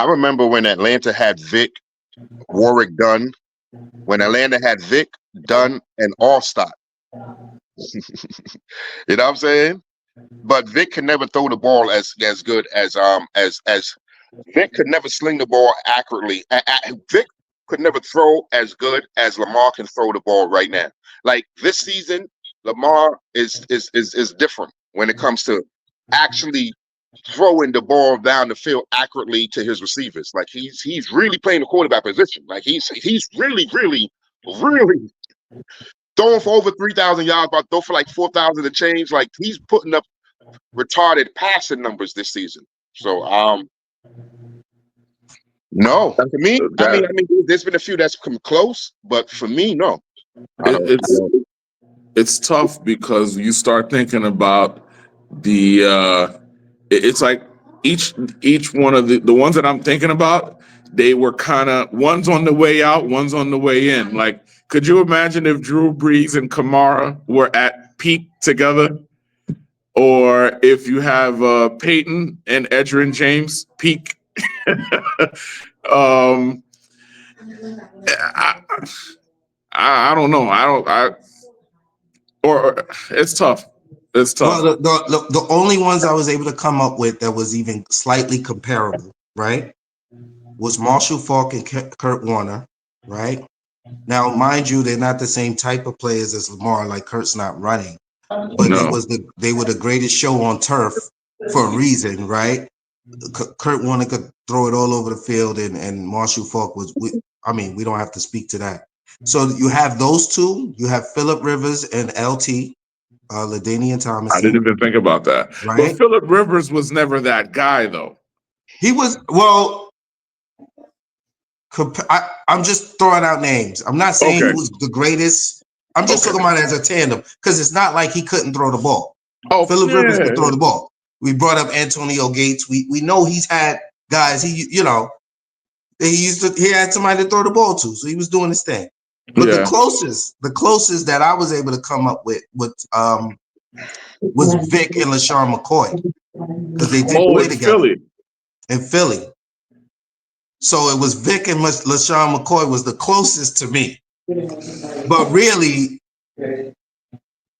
[SPEAKER 2] remember when Atlanta had Vic, Warwick Dunn. When Atlanta had Vic, Dunn, and Allstott. You know what I'm saying? But Vic could never throw the ball as good as Vic could never sling the ball accurately. Vic could never throw as good as Lamar can throw the ball right now. Like this season, Lamar is different when it comes to actually throwing the ball down the field accurately to his receivers. Like he's really playing the quarterback position. Like he's really throwing for over 3,000 yards, about throw for like 4,000 and change. Like he's putting up retarded passing numbers this season. So no, to me, there's been a few that's come close, but for me, no.
[SPEAKER 3] It's tough because you start thinking about it's like each one of the ones that I'm thinking about, they were kind of one's on the way out, one's on the way in. Like, could you imagine if Drew Brees and Kamara were at peak together? Or if you have Peyton and Edgerrin James peak? um, I, I don't know. Or it's tough. It's
[SPEAKER 1] Well,
[SPEAKER 3] tough.
[SPEAKER 1] the only ones I was able to come up with that was even slightly comparable, right, was Marshall Faulk and Kurt Warner, right? Now, mind you, they're not the same type of players as Lamar. Like Kurt's not running, but
[SPEAKER 3] No.
[SPEAKER 1] they were the greatest show on turf for a reason, right? Kurt Warner could throw it all over the field, and Marshall Faulk was. We don't have to speak to that. So you have those two. You have Phillip Rivers and LT, LaDainian
[SPEAKER 3] I didn't
[SPEAKER 1] Tomlinson,
[SPEAKER 3] even think about that. But
[SPEAKER 1] right?
[SPEAKER 3] Phillip Rivers was never that guy, though.
[SPEAKER 1] He was well. I'm just throwing out names. I'm not saying he
[SPEAKER 3] Okay.
[SPEAKER 1] was the greatest. I'm just
[SPEAKER 3] Okay.
[SPEAKER 1] talking about it as a tandem because it's not like he couldn't throw the ball.
[SPEAKER 3] Oh,
[SPEAKER 1] Phillip Rivers could throw
[SPEAKER 3] yeah.
[SPEAKER 1] the ball. We brought up Antonio Gates. We know he's had guys. He had somebody to throw the ball to, so he was doing his thing. But
[SPEAKER 3] Yeah.
[SPEAKER 1] the closest that I was able to come up with was Vic and LaShawn McCoy because they did
[SPEAKER 3] Oh,
[SPEAKER 1] play
[SPEAKER 3] in
[SPEAKER 1] together
[SPEAKER 3] Philly.
[SPEAKER 1] in Philly. So it was Vic and LaShawn McCoy was the closest to me. But really,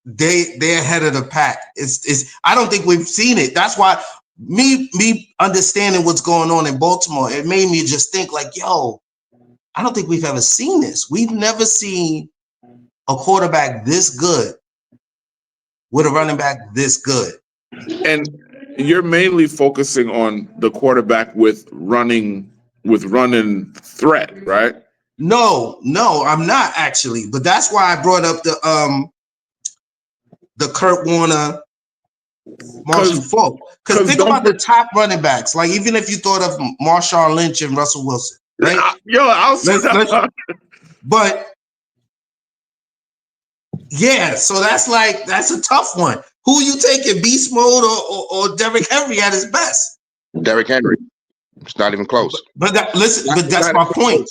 [SPEAKER 1] they're ahead of the pack. It's I don't think we've seen it. That's why me understanding what's going on in Baltimore, it made me just think like, yo, I don't think we've ever seen this. We've never seen a quarterback this good with a running back this good.
[SPEAKER 3] And you're mainly focusing on the quarterback with running threat, right?
[SPEAKER 1] No, I'm not actually. But that's why I brought up the Kurt Warner, Marshall Faulk. Because think about the top running backs. Like even if you thought of Marshawn Lynch and Russell Wilson, right? But yeah, so that's a tough one. Who you taking, beast mode or Derrick Henry at his best?
[SPEAKER 2] Derrick Henry. It's not even close.
[SPEAKER 1] But that's my point.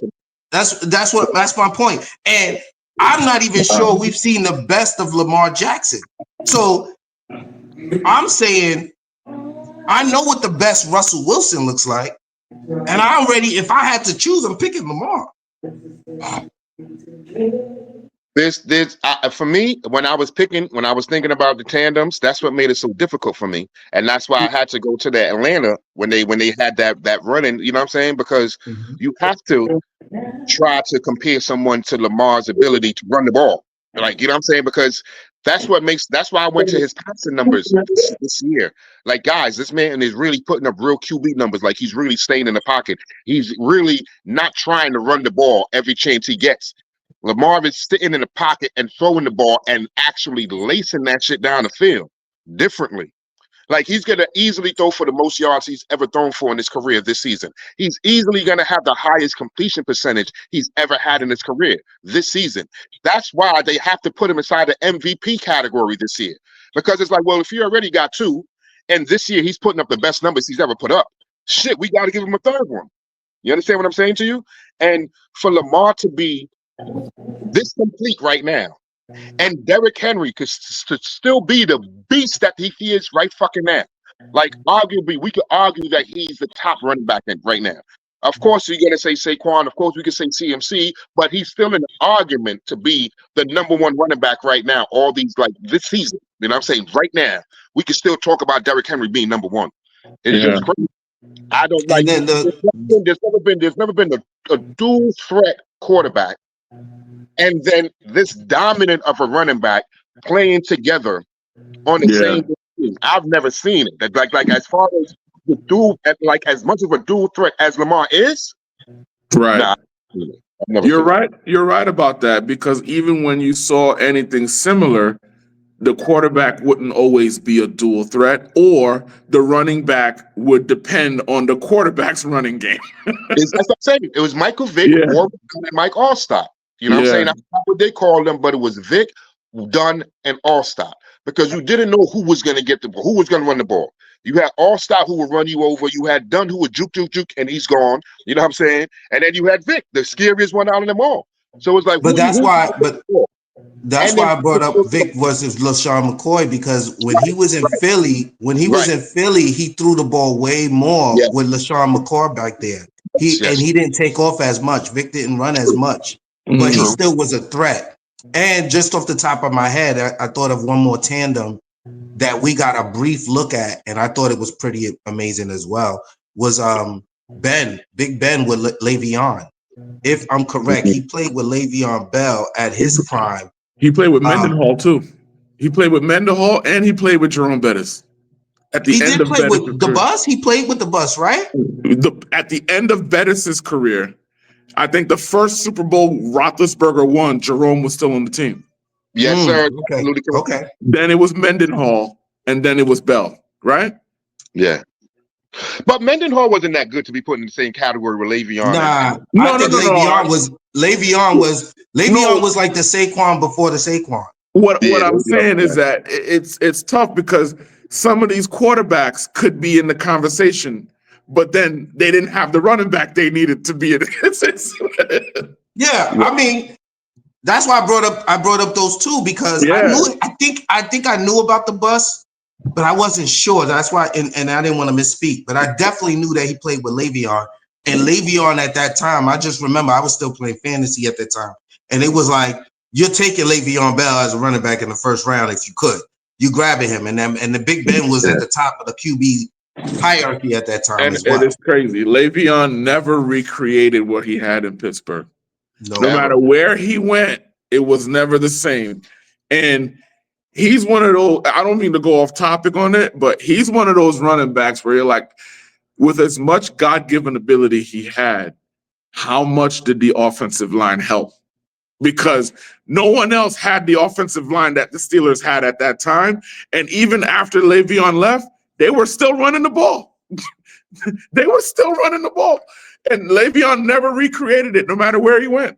[SPEAKER 1] That's my point. And I'm not even sure we've seen the best of Lamar Jackson. So I'm saying I know what the best Russell Wilson looks like. And if I had to choose, I'm picking Lamar.
[SPEAKER 2] For me, when I was thinking about the tandems, that's what made it so difficult for me, and that's why I had to go to the Atlanta when they had that running. You know what I'm saying? Because you have to try to compare someone to Lamar's ability to run the ball. Like, you know what I'm saying? Because that's why I went to his passing numbers this year. Like, guys, this man is really putting up real QB numbers. Like, he's really staying in the pocket. He's really not trying to run the ball every chance he gets. Lamar is sitting in the pocket and throwing the ball and actually lacing that shit down the field differently. Like, he's going to easily throw for the most yards he's ever thrown for in his career this season. He's easily going to have the highest completion percentage he's ever had in his career this season. That's why they have to put him inside the MVP category this year. Because it's like, well, if you already got two, and this year he's putting up the best numbers he's ever put up, shit, we got to give him a third one. You understand what I'm saying to you? And for Lamar to be this complete right now, and Derrick Henry could still be the beast that he is right fucking now. Like, arguably, we could argue that he's the top running back right now. Of course, you're going to say Saquon. Of course, we could say CMC, but he's still in the argument to be the number one running back right now. All these, like, this season, you know what I'm saying? Right now, we can still talk about Derrick Henry being number one. It's just crazy. I don't like. There's never been a dual threat quarterback, and then this dominant of a running back playing together on the same team. I've never seen it. Like as far as the dual, like as much of a dual threat as Lamar is,
[SPEAKER 3] right?
[SPEAKER 2] Nah,
[SPEAKER 3] you're right. You're right about that, because even when you saw anything similar, the quarterback wouldn't always be a dual threat, or the running back would depend on the quarterback's running game.
[SPEAKER 2] That's what I'm saying. It was Michael Vick or Mike Allstott. You know what I'm saying? That's not what they called them, but it was Vick, Dunn, and Allstott, because you didn't know who was going to get the ball, who was going to run the ball. You had Allstott who would run you over. You had Dunn who would juke, and he's gone. You know what I'm saying? And then you had Vick, the scariest one out of them all. So it's like,
[SPEAKER 1] But that's why I brought up Vic versus LaShawn McCoy, because when he was in Philly, he threw the ball way more with LaShawn McCoy back there. And he didn't take off as much. Vic didn't run as much, but he still was a threat. And just off the top of my head, I thought of one more tandem that we got a brief look at, and I thought it was pretty amazing as well, was Big Ben with Le'Veon. If I'm correct, he played with Le'Veon Bell at his prime.
[SPEAKER 3] He played with Mendenhall too. He played with Mendenhall and he played with Jerome Bettis. At the end of
[SPEAKER 1] with the bus. He played with the bus, right?
[SPEAKER 3] At the end of Bettis's career, I think the first Super Bowl Roethlisberger won, Jerome was still on the team.
[SPEAKER 2] Yes, sir.
[SPEAKER 1] Okay.
[SPEAKER 3] Then it was Mendenhall, and then it was Bell, right?
[SPEAKER 2] Yeah. But Mendenhall wasn't that good to be put in the same category with Le'Veon.
[SPEAKER 1] Le'Veon was like the Saquon before the Saquon.
[SPEAKER 3] What I'm saying is that it's tough, because some of these quarterbacks could be in the conversation, but then they didn't have the running back they needed to be in it.
[SPEAKER 1] I mean, that's why I brought up those two, because I think I knew about the bus, but I wasn't sure. That's why, and I didn't want to misspeak, but I definitely knew that he played with Le'Veon. And Le'Veon at that time, I just remember I was still playing fantasy at that time. And it was like, you're taking Le'Veon Bell as a running back in the first round if you could. You grabbing him. And the Big Ben was at the top of the QB hierarchy at that time
[SPEAKER 3] And
[SPEAKER 1] as well.
[SPEAKER 3] it's crazy. Le'Veon never recreated what he had in Pittsburgh. No matter where he went, it was never the same. And he's one of those, I don't mean to go off topic on it, but he's one of those running backs where you're like, with as much God-given ability he had, how much did the offensive line help? Because no one else had the offensive line that the Steelers had at that time. And even after Le'Veon left, they were still running the ball. They were still running the ball. And Le'Veon never recreated it, no matter where he went.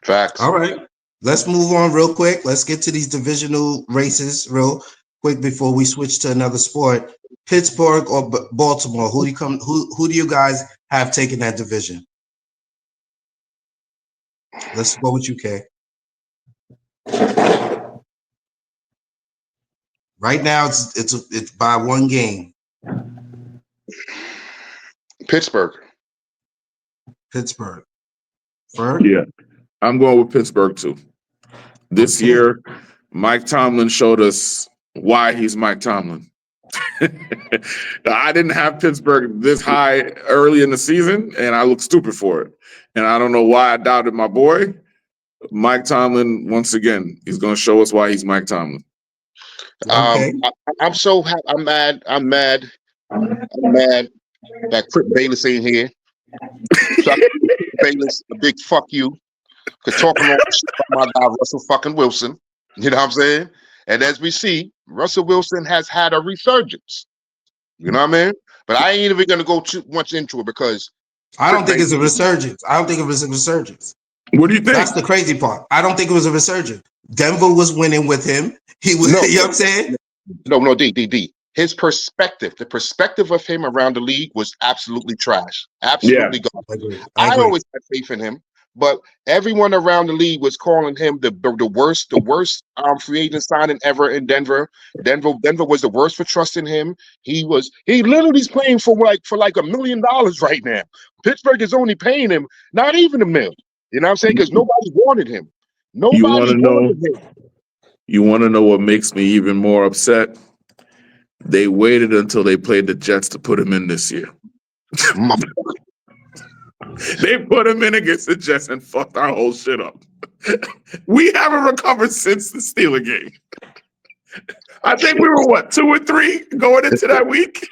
[SPEAKER 2] Facts.
[SPEAKER 1] All right. Let's move on real quick. Let's get to these divisional races real quick before we switch to another sport. Pittsburgh or Baltimore? Who do you guys have taken that division? Let's go with you, Kay. Right now, it's by one game.
[SPEAKER 2] Pittsburgh.
[SPEAKER 1] Pittsburgh. Ferg?
[SPEAKER 3] Yeah, I'm going with Pittsburgh too. This year, Mike Tomlin showed us why he's Mike Tomlin. I didn't have Pittsburgh this high early in the season, and I looked stupid for it. And I don't know why I doubted my boy. Mike Tomlin, once again, he's going to show us why he's Mike Tomlin.
[SPEAKER 1] Okay.
[SPEAKER 2] I'm so happy. I'm mad that Chris Bayless ain't here. So Bayless, a big fuck you. Cause talking all shit about my guy Russell fucking Wilson. You know what I'm saying? And as we see, Russell Wilson has had a resurgence. You know what I mean? But I ain't even gonna go too much into it because
[SPEAKER 1] I don't think it's a resurgence. I don't think it was a resurgence.
[SPEAKER 3] What do you think?
[SPEAKER 1] That's the crazy part. I don't think it was a resurgence. Denver was winning with him. He was, you know what I'm saying?
[SPEAKER 2] No, D. His perspective, the perspective of him around the league was absolutely trash. Absolutely gone. I always had faith in him, but everyone around the league was calling him the worst free agent signing ever in Denver. Denver was the worst for trusting him. He literally is playing for like $1 million right now. Pittsburgh is only paying him not even $1 million. You know what I'm saying? Because nobody wanted him. Nobody wanted him.
[SPEAKER 3] You want to know what makes me even more upset? They waited until they played the Jets to put him in this year. They put him in against the Jets and fucked our whole shit up. We haven't recovered since the Steelers game. I think we were 2-3 going into that week,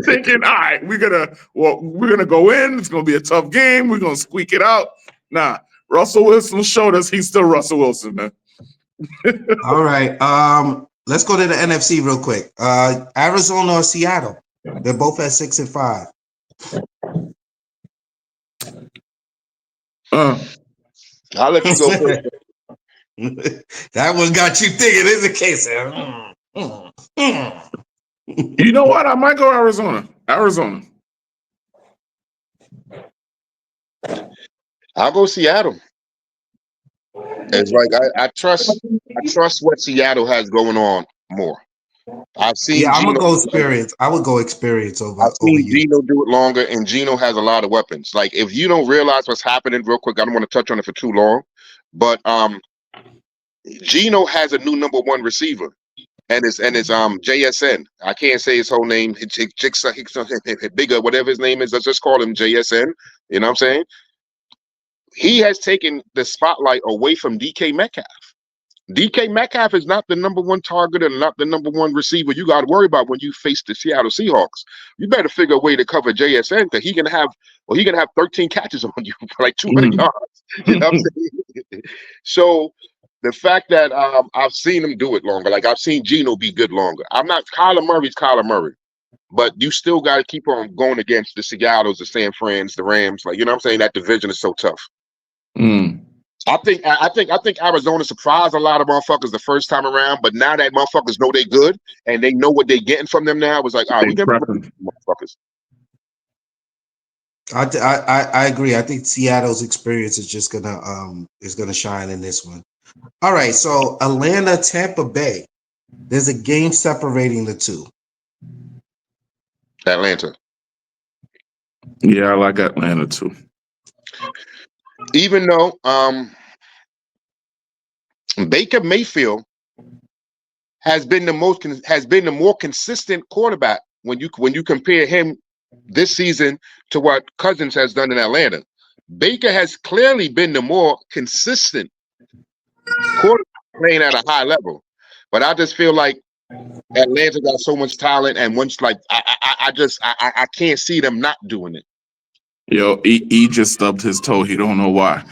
[SPEAKER 3] thinking, all right, we're gonna go in. It's gonna be a tough game. We're gonna squeak it out. Nah, Russell Wilson showed us he's still Russell Wilson, man.
[SPEAKER 1] All right. Let's go to the NFC real quick. Arizona or Seattle? They're both at 6-5.
[SPEAKER 2] I'll let you go first.
[SPEAKER 1] That one got you thinking. Is the case?
[SPEAKER 3] You know what? I might go Arizona.
[SPEAKER 2] I'll go Seattle. It's like I trust what Seattle has going on more. I've seen.
[SPEAKER 1] Yeah, I'm gonna go experience. I would go experience over.
[SPEAKER 2] I've seen Geno do it longer, and Geno has a lot of weapons. Like if you don't realize what's happening, real quick, I don't want to touch on it for too long, but Geno has a new number one receiver, and it's JSN. I can't say his whole name. Bigger, whatever his name is. Let's just call him JSN. You know what I'm saying? He has taken the spotlight away from DK Metcalf. DK Metcalf is not the number one target and not the number one receiver you got to worry about when you face the Seattle Seahawks. You better figure a way to cover JSN because he can have 13 catches on you for like 200 yards. You know what I'm saying? So the fact that I've seen him do it longer, like I've seen Geno be good longer. Kyler Murray's Kyler Murray. But you still got to keep on going against the Seattles, the San Frans, the Rams. Like, you know what I'm saying? That division is so tough. I think Arizona surprised a lot of motherfuckers the first time around, but now that motherfuckers know they good and they know what they're getting from them now, it's like, all right, we can motherfuckers.
[SPEAKER 1] I agree. I think Seattle's experience is just gonna shine in this one. All right, so Atlanta, Tampa Bay. There's a game separating the two.
[SPEAKER 2] Atlanta.
[SPEAKER 3] Yeah, I like Atlanta too.
[SPEAKER 2] Even though Baker Mayfield has been the more consistent quarterback when you compare him this season to what Cousins has done in Atlanta. Baker has clearly been the more consistent quarterback playing at a high level. But I just feel like Atlanta got so much talent, and once like I can't see them not doing it.
[SPEAKER 3] Yo, he just stubbed his toe. He don't know why.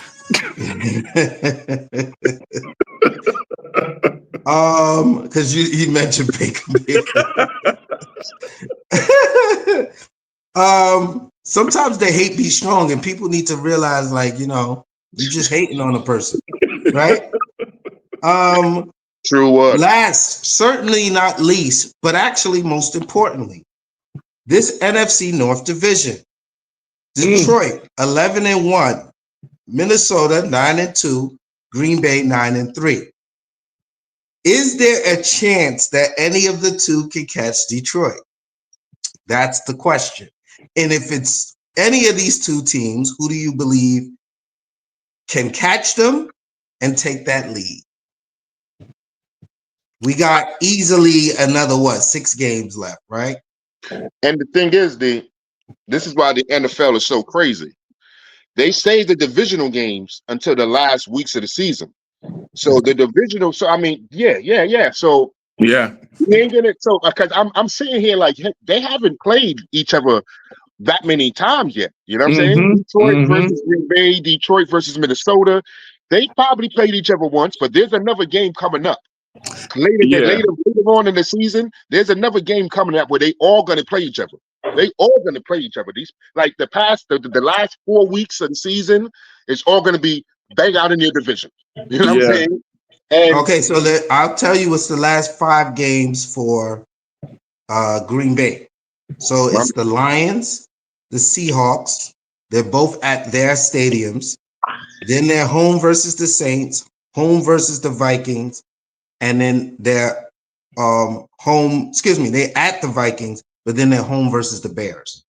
[SPEAKER 1] Because you mentioned Baker. Sometimes the hate be strong, and people need to realize, like, you just hating on a person, right?
[SPEAKER 2] True word.
[SPEAKER 1] Last, certainly not least, but actually most importantly, this NFC North Division. Detroit 11-1, Minnesota 9-2, Green Bay 9-3. Is there a chance that any of the two can catch Detroit? That's the question. And if it's any of these two teams, who do you believe can catch them and take that lead? We got easily another 6 games left, right?
[SPEAKER 2] And the thing is, this is why the NFL is so crazy. They save the divisional games until the last weeks of the season. So the divisional, so I mean, yeah. So
[SPEAKER 3] Yeah.
[SPEAKER 2] we ain't gonna because I'm sitting here like they haven't played each other that many times yet. You know what I'm saying? Detroit versus Green Bay, Detroit versus Minnesota. They probably played each other once, but there's another game coming up. Later on in the season, there's another game coming up where they all gonna play each other. They all gonna play each other. These like the last 4 weeks of the season, it's all gonna be bang out in your division. You know what I'm saying? And
[SPEAKER 1] okay, so I'll tell you what's the last 5 games for Green Bay. So it's the Lions, the Seahawks. They're both at their stadiums. Then they're home versus the Saints, home versus the Vikings, and then they're they're at the Vikings, but then they're home versus the Bears.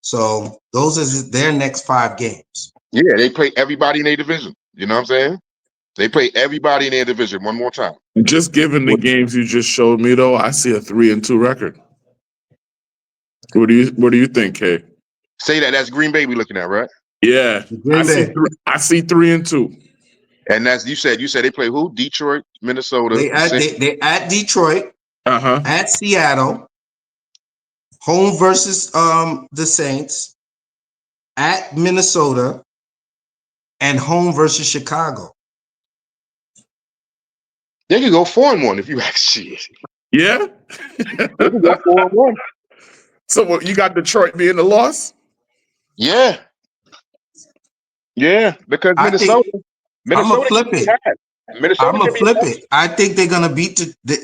[SPEAKER 1] So those are their next 5 games.
[SPEAKER 2] yeah, they play everybody in their division. You know what I'm saying? They play everybody in their division one more time.
[SPEAKER 3] Just given the games you just showed me, though, I see a 3-2 record. What do you think, Kay?
[SPEAKER 2] Say that's Green Bay we looking at, right?
[SPEAKER 3] Yeah,
[SPEAKER 1] Green Bay.
[SPEAKER 3] I see 3-2.
[SPEAKER 2] And that's you said they play who? Detroit, Minnesota.
[SPEAKER 1] They at Detroit, at Seattle, home versus the Saints, at Minnesota, and home versus Chicago.
[SPEAKER 2] They could go 4-1 if you ask shit.
[SPEAKER 3] Yeah.
[SPEAKER 2] They could go 4-1.
[SPEAKER 3] So what, you got Detroit being the loss?
[SPEAKER 2] Yeah. Yeah, because Minnesota
[SPEAKER 1] I'm gonna flip it.
[SPEAKER 2] Minnesota
[SPEAKER 1] I'm gonna flip it. I think they're gonna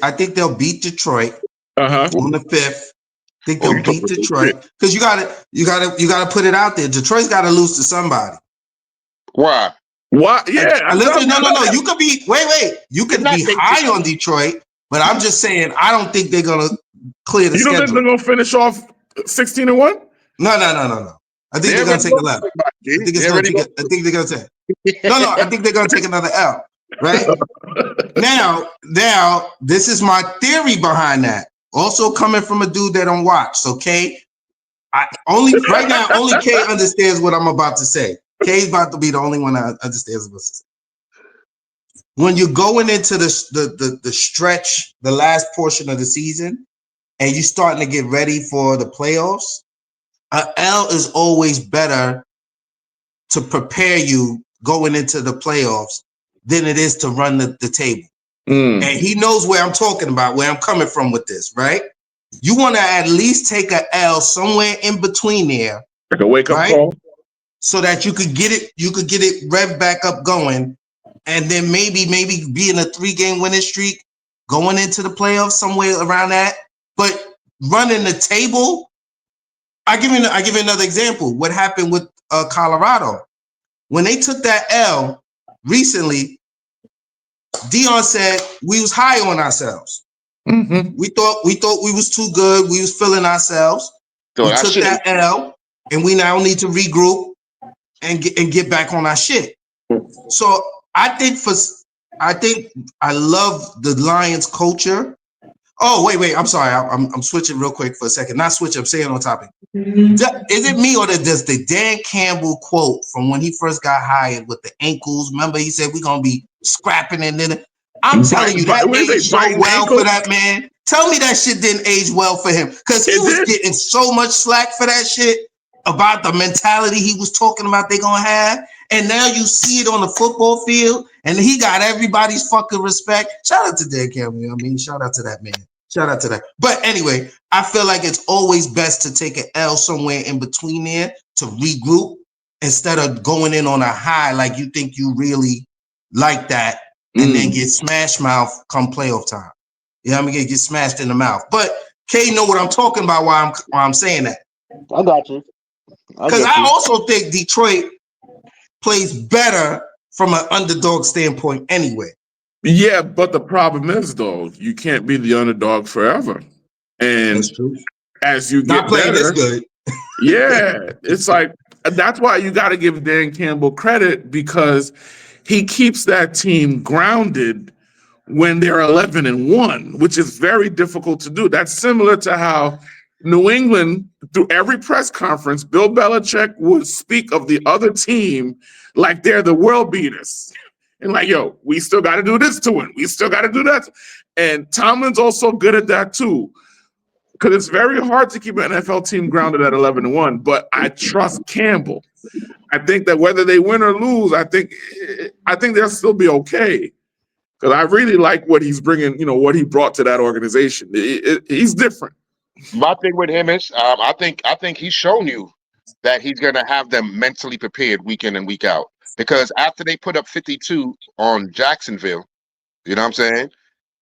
[SPEAKER 1] I think they'll beat Detroit on the 5th. I think they'll beat Detroit because you gotta put it out there. Detroit's got to lose to somebody.
[SPEAKER 2] Why?
[SPEAKER 3] Why? Yeah.
[SPEAKER 1] Listen, no. You could be You could be high on Detroit, but I'm just saying I don't think they're gonna clear the schedule.
[SPEAKER 3] You don't think they're gonna finish off 16-1?
[SPEAKER 1] No. I think they're gonna take a lap. I think they're gonna take. No. I think they're gonna take another L. Right now, this is my theory behind that. Also coming from a dude that don't watch. So Kay, only Kay understands what I'm about to say. Kay's about to be the only one that understands what I'm saying. When you're going into the stretch, the last portion of the season, and you're starting to get ready for the playoffs, an L is always better to prepare you going into the playoffs than it is to run the table. And he knows where I'm talking about, where I'm coming from with this, right? You want to at least take an L somewhere in between there,
[SPEAKER 3] like a wake-up call,
[SPEAKER 1] so that you could get it rev back up going, and then maybe be in a 3-game winning streak going into the playoffs somewhere around that. But running the table, I give you another example. What happened with Colorado when they took that L recently? Dion said we was high on ourselves. We thought we was too good. We was feeling ourselves. We took that L. and we now need to regroup and get back on our shit. So I think I love the Lions culture. Oh, wait. I'm sorry. I'm switching real quick for a second. Not switching. I'm staying on topic. Is it me or does the Dan Campbell quote from when he first got hired with the ankles? Remember, he said we're gonna be scrapping and then I'm telling you that aged so well for that man. Tell me that shit didn't age well for him because he was getting so much slack for that shit about the mentality he was talking about they gonna have. And now you see it on the football field, and he got everybody's fucking respect. Shout out to Dan Campbell. I mean, shout out to that man. Shout out to that. But anyway, I feel like it's always best to take an L somewhere in between there to regroup instead of going in on a high like you think you really like that and then get smash mouth come playoff time. You know what I mean? Get smashed in the mouth. But Kay know what I'm talking about why I'm saying that.
[SPEAKER 2] I got you.
[SPEAKER 1] Because I also think Detroit plays better from an underdog standpoint anyway.
[SPEAKER 3] Yeah, but the problem is though, you can't be the underdog forever. And
[SPEAKER 1] that's true.
[SPEAKER 3] As you
[SPEAKER 1] Not
[SPEAKER 3] get
[SPEAKER 1] playing
[SPEAKER 3] better,
[SPEAKER 1] this good.
[SPEAKER 3] Yeah, it's like that's why you got to give Dan Campbell credit because he keeps that team grounded when they're 11-1, which is very difficult to do. That's similar to how New England, through every press conference, Bill Belichick would speak of the other team like they're the world beaters. And like, yo, we still got to do this to win. We still got to do that. And Tomlin's also good at that too. Because it's very hard to keep an NFL team grounded at 11-1, but I trust Campbell. I think that whether they win or lose, I think they'll still be okay. Because I really like what he's bringing, what he brought to that organization. He's different.
[SPEAKER 2] My thing with him is, I think he's shown you that he's gonna have them mentally prepared week in and week out. Because after they put up 52 on Jacksonville, you know what I'm saying?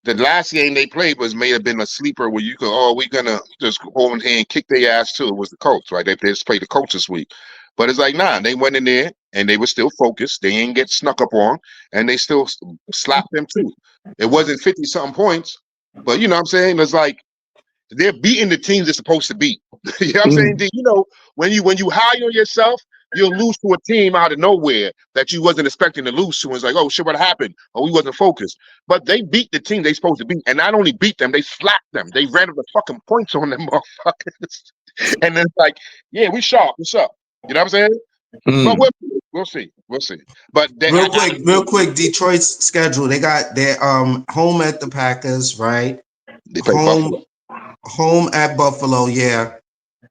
[SPEAKER 2] The last game they played may have been a sleeper where you could, we're gonna just hold in here and kick their ass too. It was the Colts, right? They just played the Colts this week. But it's like, nah, they went in there and they were still focused. They ain't get snuck up on, and they still slapped them too. It wasn't 50-something points, but you know what I'm saying? It's like they're beating the teams they're supposed to beat. You know what I'm saying? When you high on yourself, you'll lose to a team out of nowhere that you wasn't expecting to lose to. And it's like, oh shit, what happened? Oh, we wasn't focused. But they beat the team they supposed to beat. And not only beat them, they slapped them. They ran the fucking points on them motherfuckers. And then it's like, yeah, we sharp. What's up? You know what I'm saying? But we'll see. But
[SPEAKER 1] real quick, Detroit's schedule. They got their home at the Packers, right?
[SPEAKER 2] They play Buffalo.
[SPEAKER 1] Home at Buffalo, yeah.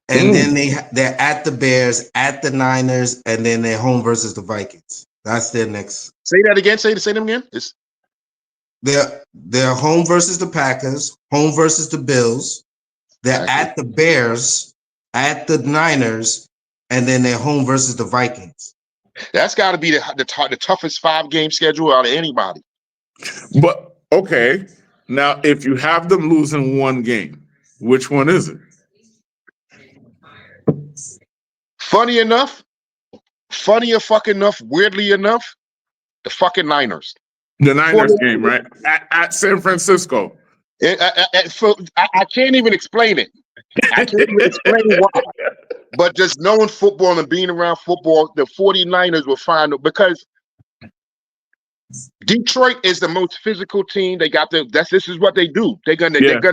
[SPEAKER 1] And then they're at the Bears, at the Niners, and then they're home versus the Vikings. That's their next.
[SPEAKER 2] Say that again. Say them again.
[SPEAKER 1] They're home versus the Packers, home versus the Bills. They're at the Bears, at the Niners, and then they're home versus the Vikings.
[SPEAKER 2] That's got to be the toughest 5-game schedule out of anybody.
[SPEAKER 3] But okay, now if you have them losing one game, which one is it?
[SPEAKER 2] Funny enough, weirdly enough, the fucking Niners.
[SPEAKER 3] The Niners game, right? At San Francisco.
[SPEAKER 2] I can't even explain it. I can't even explain why. But just knowing football and being around football, the 49ers will find it because Detroit is the most physical team. They got this is what they do. They're gonna do this.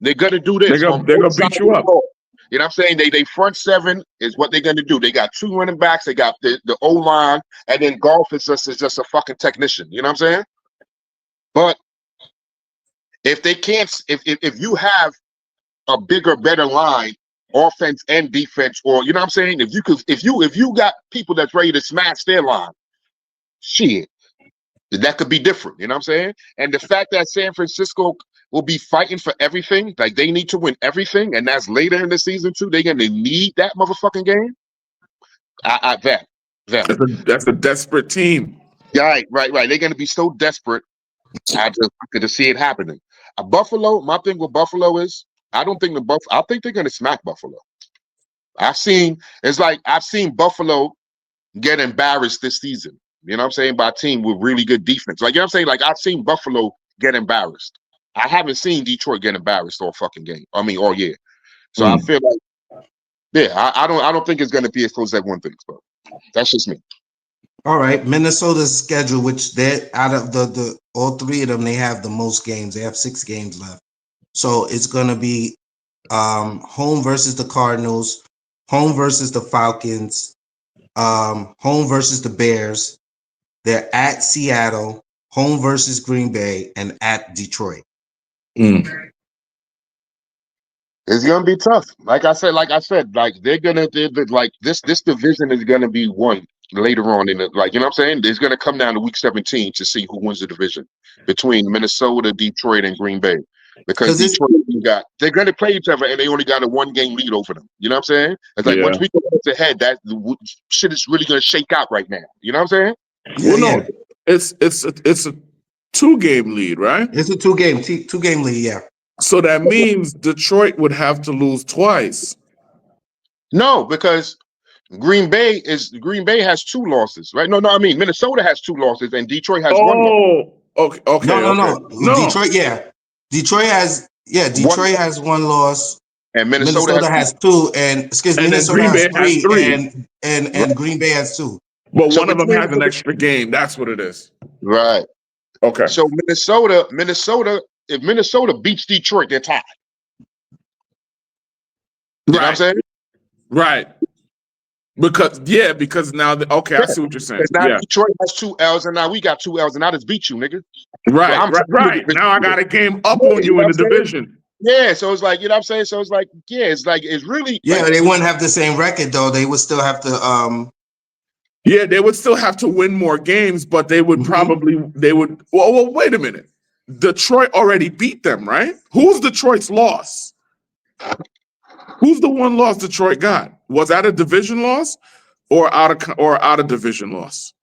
[SPEAKER 3] They're gonna beat you up.
[SPEAKER 2] You know what I'm saying? They front seven is what they're going to do. They got 2 running backs. They got the O-line. And then Golf is just a fucking technician. You know what I'm saying? But if they can't, if you have a bigger, better line, offense and defense, or you know what I'm saying? If you got people that's ready to smash their line, shit, that could be different. You know what I'm saying? And the fact that San Francisco will be fighting for everything. Like they need to win everything, and that's later in the season too. They're gonna need that motherfucking game.
[SPEAKER 3] That's a desperate team.
[SPEAKER 2] Right. They're gonna be so desperate. I could see it happening. Buffalo. My thing with Buffalo is I think they're gonna smack Buffalo. I've seen Buffalo get embarrassed this season. You know what I'm saying? By a team with really good defense. Like you know what I'm saying? Like I've seen Buffalo get embarrassed. I haven't seen Detroit get embarrassed all fucking game. All year. So I feel like Yeah, I don't think it's going to be as close as everyone thinks, but that's just me.
[SPEAKER 1] All right, Minnesota's schedule, which they're out of the all three of them, they have the most games. They have 6 games left. So it's gonna be home versus the Cardinals, home versus the Falcons, home versus the Bears. They're at Seattle, home versus Green Bay, and at Detroit.
[SPEAKER 3] Mm.
[SPEAKER 2] It's gonna be tough. Like I said, like they're like this division is gonna be won later on in the, like, you know what I'm saying? It's gonna come down to week 17 to see who wins the division between Minnesota, Detroit, and Green Bay. Because
[SPEAKER 1] Because it's
[SPEAKER 2] Detroit they're gonna play each other and they only got a 1-game lead over them. You know what I'm saying? It's like
[SPEAKER 3] Yeah.
[SPEAKER 2] once we go ahead, that shit is really gonna shake out right now. You know what I'm saying?
[SPEAKER 3] Well, no, it's a 2-game lead, right?
[SPEAKER 1] It's a 2-game lead, yeah.
[SPEAKER 3] So that means Detroit would have to lose twice.
[SPEAKER 2] No, because Green Bay has 2 losses, right? No, I mean Minnesota has 2 losses and Detroit has 1 loss.
[SPEAKER 3] Okay.
[SPEAKER 1] No. Detroit, yeah. Detroit has 1 loss.
[SPEAKER 2] And
[SPEAKER 1] Minnesota has 2, and
[SPEAKER 3] and then
[SPEAKER 1] Minnesota
[SPEAKER 3] Green
[SPEAKER 1] has
[SPEAKER 3] Bay has
[SPEAKER 1] 3,
[SPEAKER 3] 3.
[SPEAKER 1] and Green Bay has 2.
[SPEAKER 3] But
[SPEAKER 2] So
[SPEAKER 3] one of them
[SPEAKER 2] between
[SPEAKER 3] has an extra game. That's what it is.
[SPEAKER 2] right.
[SPEAKER 3] Okay.
[SPEAKER 2] So Minnesota, if Minnesota beats Detroit, they're tied. You know what I'm saying?
[SPEAKER 3] Right. Because now I see what you're saying.
[SPEAKER 2] Because now
[SPEAKER 3] Yeah.
[SPEAKER 2] Detroit has 2 L's and now we got 2 L's and I just beat you, nigga.
[SPEAKER 3] Right. Now I got a game up on you in the division.
[SPEAKER 2] Yeah, so it's like, you know what I'm saying? So it's like, yeah, it's really like,
[SPEAKER 1] they wouldn't have the same record though. They would still have to
[SPEAKER 3] Yeah, they would still have to win more games, but they would well, wait a minute. Detroit already beat them, right? Who's Detroit's loss? Who's the one loss Detroit got? Was that a division loss or out of division loss?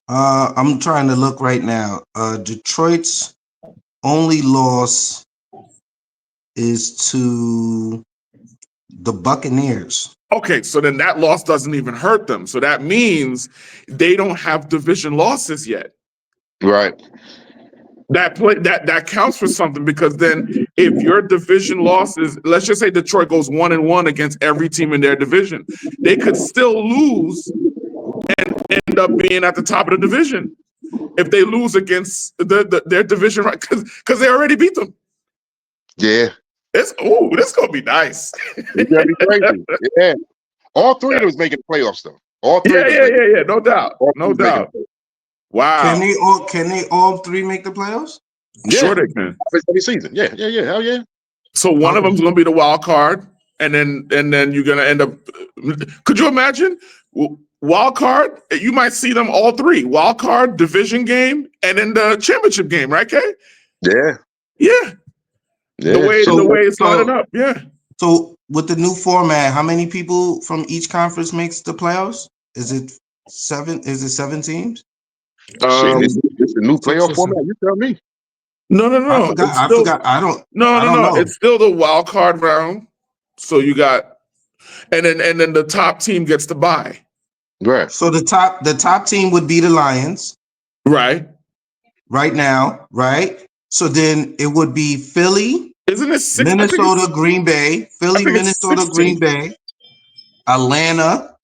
[SPEAKER 1] I'm trying to look right now. Detroit's only loss is to the Buccaneers.
[SPEAKER 3] Okay, so then that loss doesn't even hurt them. So that means they don't have division losses yet.
[SPEAKER 2] right.
[SPEAKER 3] That counts for something, because then if your division losses, let's just say Detroit goes 1-1 against every team in their division, they could still lose and end up being at the top of the division if they lose against their division, right? Because they already beat them.
[SPEAKER 2] Yeah.
[SPEAKER 3] This gonna be nice.
[SPEAKER 2] It's gonna be crazy. Yeah. All 3 of them is making the playoffs though. All 3 of them.
[SPEAKER 3] Yeah. No doubt. No doubt. Wow.
[SPEAKER 1] Can they all 3 make the playoffs?
[SPEAKER 2] Yeah.
[SPEAKER 3] Sure they can.
[SPEAKER 2] Every season. Yeah. Hell yeah.
[SPEAKER 3] So one of them's gonna be the wild card, and then you're gonna end up. Could you imagine wild card? You might see them all 3: wild card, division game, and then the championship game, right, Kay?
[SPEAKER 2] Yeah.
[SPEAKER 3] Yeah. The way it's lining up. Yeah.
[SPEAKER 1] So with the new format, how many people from each conference makes the playoffs? Is it 7? Is it 7 teams?
[SPEAKER 2] It's a new playoff format. You tell me.
[SPEAKER 3] No.
[SPEAKER 1] I forgot. I don't know.
[SPEAKER 3] It's still the wild card round. So you got, and then the top team gets to bye.
[SPEAKER 2] Right.
[SPEAKER 1] So the top team would be the Lions.
[SPEAKER 3] Right.
[SPEAKER 1] Right now, right? So then it would be Philly.
[SPEAKER 3] Isn't it 6?
[SPEAKER 1] Minnesota, Green Bay. Philly, Minnesota, Green Bay. Atlanta,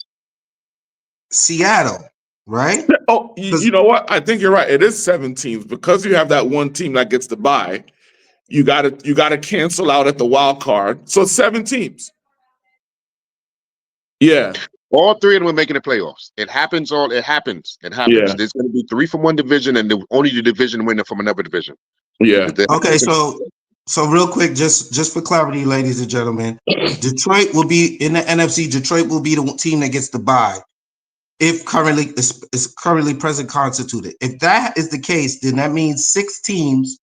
[SPEAKER 1] Seattle. Right?
[SPEAKER 3] Oh, you know what? I think you're right. It is 7 teams, because you have that one team that gets to bye. You gotta cancel out at the wild card. So 7 teams. Yeah.
[SPEAKER 2] All 3 of them are making the playoffs. It happens. Yeah. There's going to be 3 from one division and only the division winner from another division.
[SPEAKER 3] Yeah.
[SPEAKER 1] Okay, so real quick, just for clarity, ladies and gentlemen, Detroit will be in the NFC. Detroit will be the team that gets the bye if currently is currently present constituted. If that is the case, then that means 6 teams.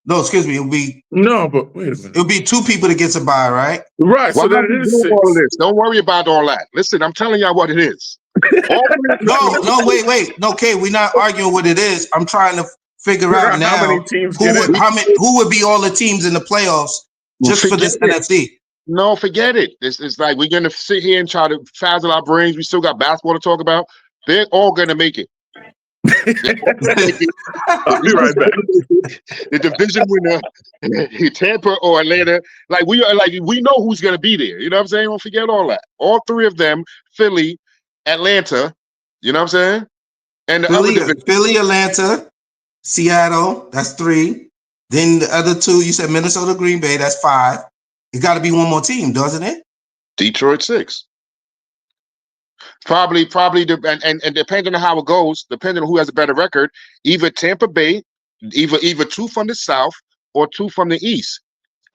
[SPEAKER 1] No, excuse me.
[SPEAKER 3] But wait a minute.
[SPEAKER 1] It'll be 2 people that gets a bye, right?
[SPEAKER 3] Right. So then it is 6.
[SPEAKER 2] All of this. Don't worry about all that. Listen, I'm telling y'all what it is.
[SPEAKER 1] No, wait. No, okay, we're not arguing what it is. I'm trying to figure out now
[SPEAKER 3] how many teams
[SPEAKER 1] who would be all the teams in the playoffs just for this NFC.
[SPEAKER 2] No, forget it. It's like we're gonna sit here and try to frazzle our brains. We still got basketball to talk about. They're all gonna make it.
[SPEAKER 3] I'll be right back.
[SPEAKER 2] The division winner, Tampa or Atlanta. Like we know who's gonna be there. You know what I'm saying? Don't forget all that. All three of them, Philly, Atlanta. You know what I'm saying? And the other division,
[SPEAKER 1] Philly, Atlanta, Seattle. That's 3. Then the other 2, you said Minnesota, Green Bay. That's 5. It got to be one more team, doesn't it?
[SPEAKER 2] Detroit 6. Probably, and depending on how it goes, depending on who has a better record, either Tampa Bay, either 2 from the South or 2 from the East.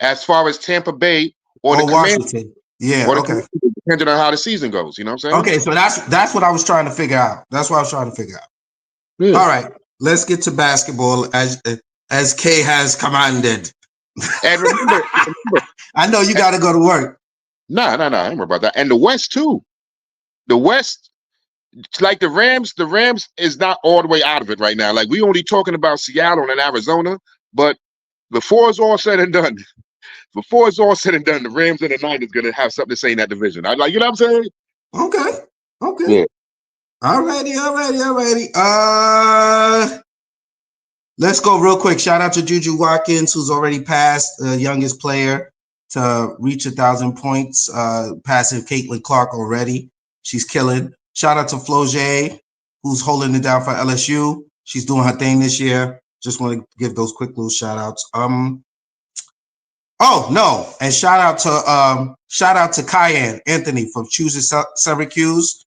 [SPEAKER 2] As far as Tampa Bay or the
[SPEAKER 1] Washington. Yeah, okay.
[SPEAKER 2] Depending on how the season goes, you know what I'm saying?
[SPEAKER 1] Okay, so that's what I was trying to figure out. That's what I was trying to figure out.
[SPEAKER 2] Yeah.
[SPEAKER 1] All right, let's get to basketball as Kay has commanded.
[SPEAKER 2] And remember,
[SPEAKER 1] I know you got to go to work.
[SPEAKER 2] No, I don't remember about that. And the West too. The West, like the Rams is not all the way out of it right now. Like we only talking about Seattle and Arizona, but before it's all said and done, the Rams and the Niners gonna have something to say in that division. I like, you know what I'm saying?
[SPEAKER 1] Okay.
[SPEAKER 2] Yeah.
[SPEAKER 1] Alrighty. Let's go real quick. Shout out to Juju Watkins, who's already passed the youngest player to reach 1,000 points, passing Caitlin Clark already. She's killing. Shout out to Floje, who's holding it down for LSU. She's doing her thing this year. Just want to give those quick little shout outs. Oh no, and shout out to Kyan Anthony from choosing Syracuse,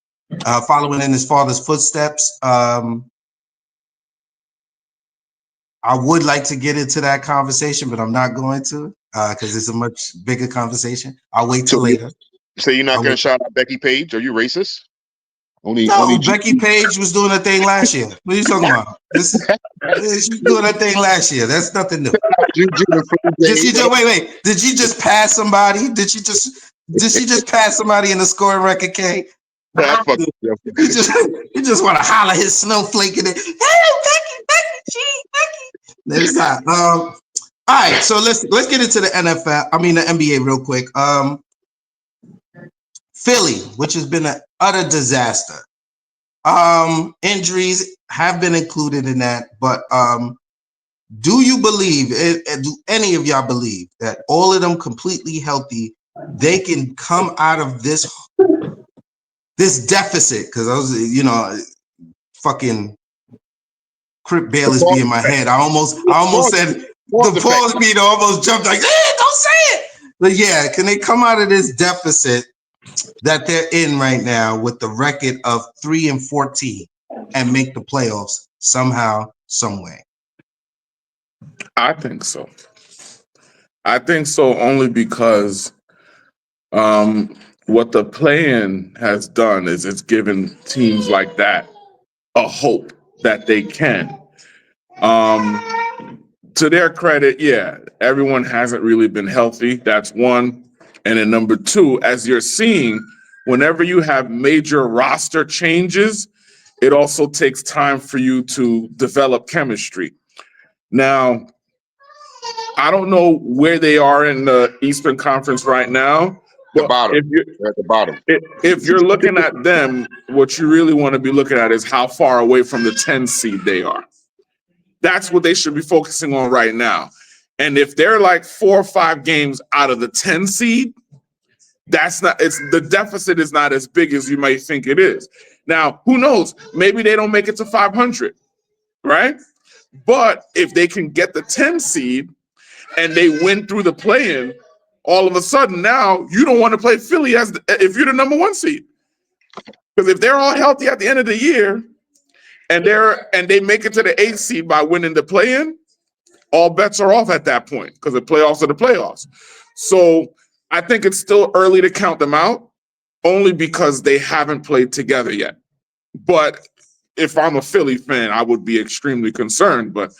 [SPEAKER 1] following in his father's footsteps. I would like to get into that conversation, but I'm not going to because it's a much bigger conversation. I'll wait till later.
[SPEAKER 2] So you're not going to shout out Becky Page? Are you racist?
[SPEAKER 1] Becky Page was doing her thing last year. What are you talking about? She was doing her thing last year. That's nothing new. Wait. Did she just pass somebody? Did she just pass somebody in the scoring record, K? You just want to holler his snowflake in it. Hey, Becky. Next time. All right, so let's get into the NBA real quick. Philly, which has been an utter disaster. Injuries have been included in that, but do you believe, do any of y'all believe that all of them completely healthy, they can come out of this deficit? Because I was, fucking Crip Bayless be in my head. I almost said the pause beat almost jumped like, don't say it. But yeah, can they come out of this deficit that they're in right now with the record of 3-14 and make the playoffs somehow, some way?
[SPEAKER 3] I think so. Only because what the play-in has done is it's given teams like that a hope that they can. To their credit, yeah, everyone hasn't really been healthy. That's one. And then number 2, as you're seeing, whenever you have major roster changes, it also takes time for you to develop chemistry. Now, I don't know where they are in the Eastern Conference right now.
[SPEAKER 2] They're at the bottom.
[SPEAKER 3] If you're looking at them, what you really want to be looking at is how far away from the 10 seed they are. That's what they should be focusing on right now. And if they're like 4 or 5 games out of the 10 seed, the deficit is not as big as you might think it is. Now, who knows? Maybe they don't make it to 500, right? But if they can get the 10 seed and they win through the play-in, all of a sudden now you don't want to play Philly if you're the number 1 seed. Because if they're all healthy at the end of the year and they make it to the 8th seed by winning the play-in, all bets are off at that point because the playoffs are the playoffs. So I think it's still early to count them out, only because they haven't played together yet. But if I'm a Philly fan, I would be extremely concerned. But,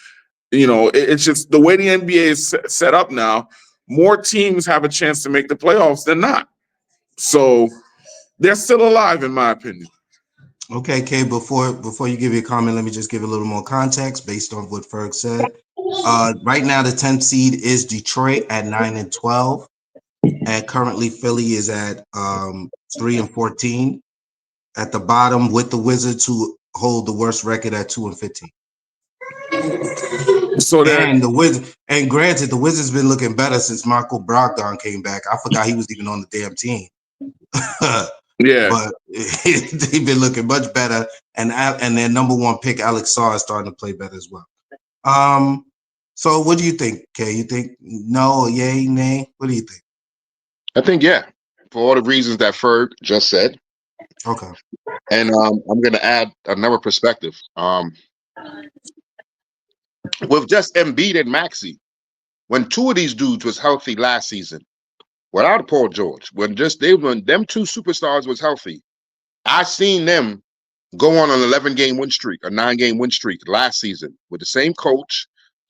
[SPEAKER 3] it's just the way the NBA is set up now, more teams have a chance to make the playoffs than not. So they're still alive, in my opinion.
[SPEAKER 1] Okay, Kay, before you give your comment, let me just give a little more context based on what Ferg said. Right now, the 10th seed is Detroit at 9-12. And currently Philly is at 3-14. At the bottom with the Wizards, who hold the worst record at 2-15.
[SPEAKER 3] So that
[SPEAKER 1] And the Wizards, and granted, the Wizards been looking better since Michael Brogdon came back. I forgot he was even on the damn team.
[SPEAKER 3] yeah,
[SPEAKER 1] But they've been looking much better, and their number one pick, Alex Sarr, is starting to play better as well. So what do you think, Kay? You think no, yay, nay? What do you think?
[SPEAKER 2] I think yeah, for all the reasons that Ferg just said.
[SPEAKER 1] Okay.
[SPEAKER 2] And I'm going to add another perspective. With just Embiid and Maxey, when two of these dudes was healthy last season, without Paul George, when them two superstars was healthy, I seen them go on an 11-game win streak, a 9-game win streak last season with the same coach,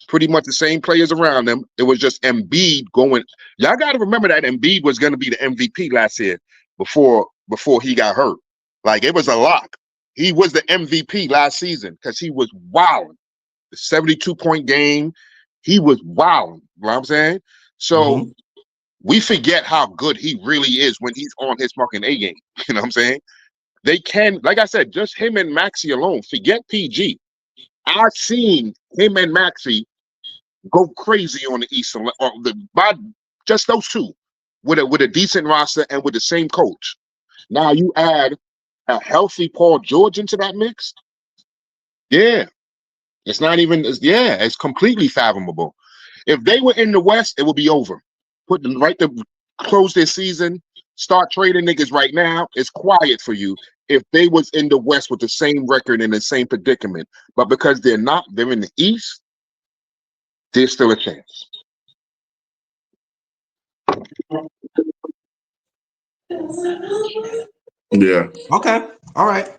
[SPEAKER 2] pretty much the same players around them. It was just Embiid going. Y'all got to remember that Embiid was going to be the MVP last year before he got hurt. Like, it was a lock. He was the MVP last season because he was wilding. The 72-point game, he was wilding. You know what I'm saying? So we forget how good he really is when he's on his fucking A game. You know what I'm saying? They can, like I said, just him and Maxey alone. Forget PG. I've seen him and Maxey go crazy on the East, by just those two, with a decent roster and with the same coach. Now you add a healthy Paul George into that mix. Yeah, it's not even. It's completely fathomable. If they were in the West, it would be over. Put them right to close their season. Start trading niggas right now. It's quiet for you. If they was in the West with the same record and the same predicament, but because they're not, they're in the East. There's still a chance.
[SPEAKER 3] yeah.
[SPEAKER 1] Okay. All right.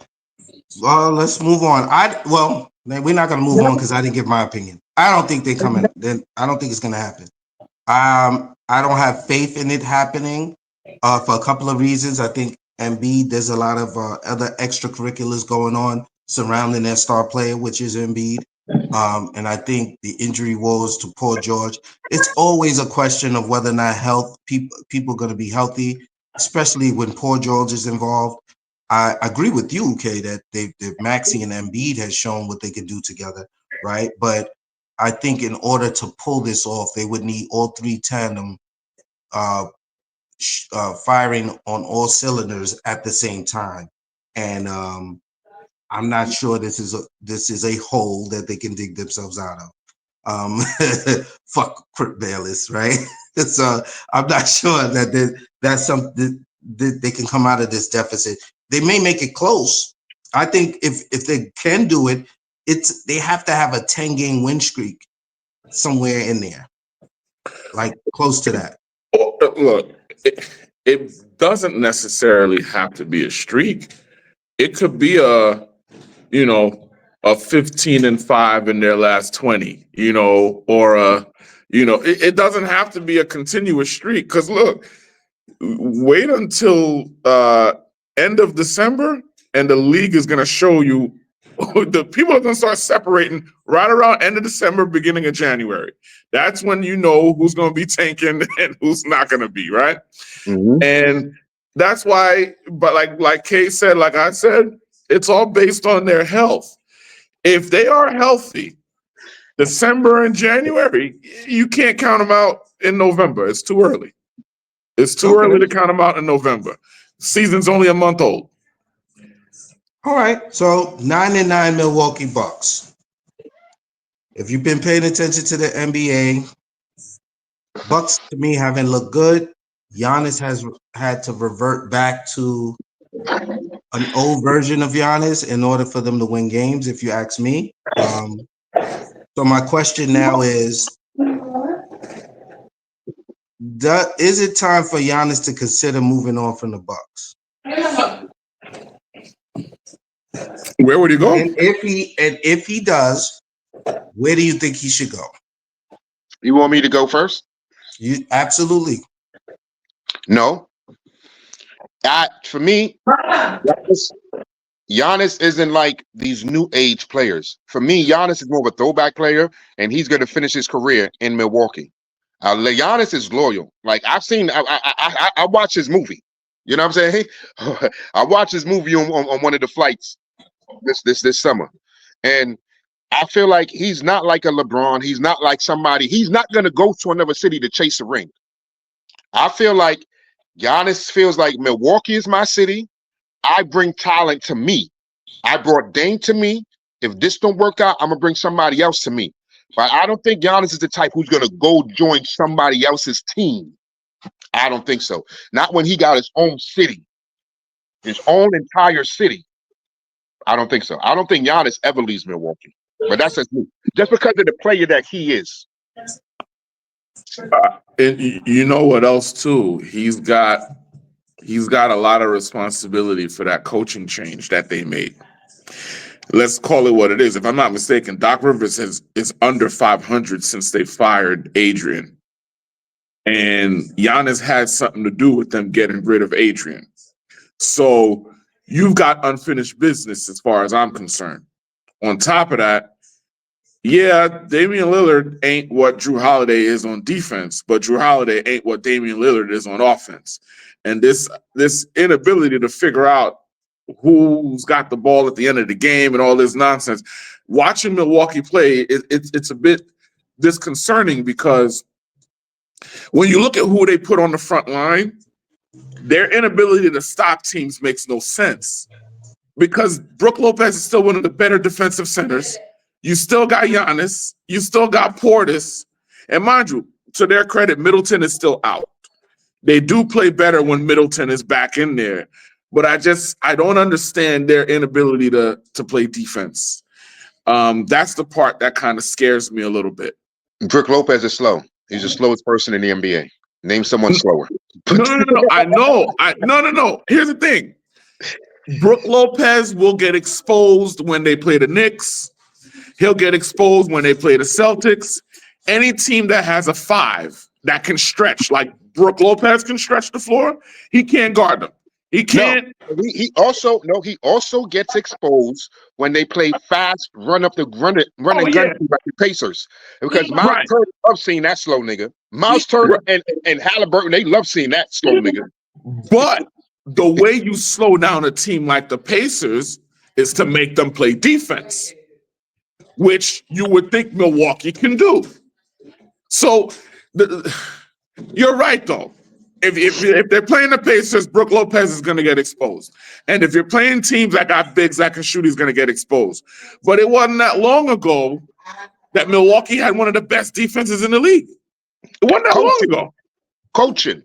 [SPEAKER 1] Well, let's move on. We're not gonna move on because I didn't give my opinion. I don't think they're coming. Then I don't think it's gonna happen. I don't have faith in it happening for a couple of reasons. I think Embiid, there's a lot of other extracurriculars going on surrounding their star player, which is Embiid. And I think the injury woes to Paul George. It's always a question of whether or not people are going to be healthy, especially when Paul George is involved. I agree with you, Kay, that Maxey and Embiid has shown what they can do together, right? But I think in order to pull this off, they would need all three tandem firing on all cylinders at the same time. And I'm not sure this is a hole that they can dig themselves out of. Fuck Kurt Bayless, right? So I'm not sure that's something that they can come out of this deficit. They may make it close. I think if they can do it, they have to have a 10-game win streak somewhere in there, like close to that.
[SPEAKER 3] Look, it doesn't necessarily have to be a streak. It could be a 15-5 in their last 20, or it doesn't have to be a continuous streak. Because look, wait until end of December, and the league is going to show you. The people are going to start separating right around end of December, beginning of January. That's when you know who's going to be tanking and who's not going to be, right?
[SPEAKER 2] Mm-hmm.
[SPEAKER 3] And that's why, but like Kay said, like I said, it's all based on their health. If they are healthy, December and January, you can't count them out in November. It's too early. It's too early to count them out in November. Season's only a month old.
[SPEAKER 1] All right, so 9-9 Milwaukee Bucks. If you've been paying attention to the NBA, Bucks to me haven't looked good. Giannis has had to revert back to an old version of Giannis in order for them to win games, if you ask me. So my question now is it time for Giannis to consider moving on from the Bucks?
[SPEAKER 3] Where would he go?
[SPEAKER 1] And if he does, where do you think he should go?
[SPEAKER 2] You want me to go first?
[SPEAKER 1] You absolutely.
[SPEAKER 2] No. For me, Giannis isn't like these new age players. For me, Giannis is more of a throwback player, and he's going to finish his career in Milwaukee. Giannis is loyal. Like, I've seen, I watched his movie. You know what I'm saying? I watched his movie on one of the flights this summer. And I feel like he's not like a LeBron. He's not like somebody. He's not going to go to another city to chase a ring. I feel like Giannis feels like Milwaukee is my city. I bring talent to me. I brought Dame to me. If this don't work out, I'm going to bring somebody else to me. But I don't think Giannis is the type who's going to go join somebody else's team. I don't think so. Not when he got his own city, his own entire city. I don't think so. I don't think Giannis ever leaves Milwaukee. But that's just me. Just because of the player that he is.
[SPEAKER 3] And you know what else too? He's got a lot of responsibility for that coaching change that they made. Let's call it what it is. If I'm not mistaken, Doc Rivers is under 500 since they fired Adrian. And Giannis had something to do with them getting rid of Adrian. So you've got unfinished business as far as I'm concerned. On top of that, yeah, Damian Lillard ain't what Drew Holiday is on defense, but Drew Holiday ain't what Damian Lillard is on offense. And this inability to figure out who's got the ball at the end of the game and all this nonsense. Watching Milwaukee play, it's a bit disconcerting because when you look at who they put on the front line, their inability to stop teams makes no sense. Because Brook Lopez is still one of the better defensive centers. You still got Giannis. You still got Portis. And mind you, to their credit, Middleton is still out. They do play better when Middleton is back in there. But I don't understand their inability to play defense. That's the part that kind of scares me a little bit.
[SPEAKER 2] Brook Lopez is slow. He's the slowest person in the NBA. Name someone slower.
[SPEAKER 3] No. I know. No. Here's the thing. Brook Lopez will get exposed when they play the Knicks. He'll get exposed when they play the Celtics. Any team that has a 5 that can stretch, like Brook Lopez can stretch the floor, he can't guard them. He can't.
[SPEAKER 2] No, he also gets exposed when they play fast, run and gun like the Pacers. Because Miles Turner loves seeing that slow nigga. Miles Turner and Halliburton, they love seeing that slow nigga.
[SPEAKER 3] But the way you slow down a team like the Pacers is to make them play defense, which you would think Milwaukee can do. So you're right, though. If they're playing the Pacers, Brook Lopez is going to get exposed. And if you're playing teams that got bigs that can shoot, he's going to get exposed. But it wasn't that long ago that Milwaukee had one of the best defenses in the league. It wasn't that long ago.
[SPEAKER 2] Coaching.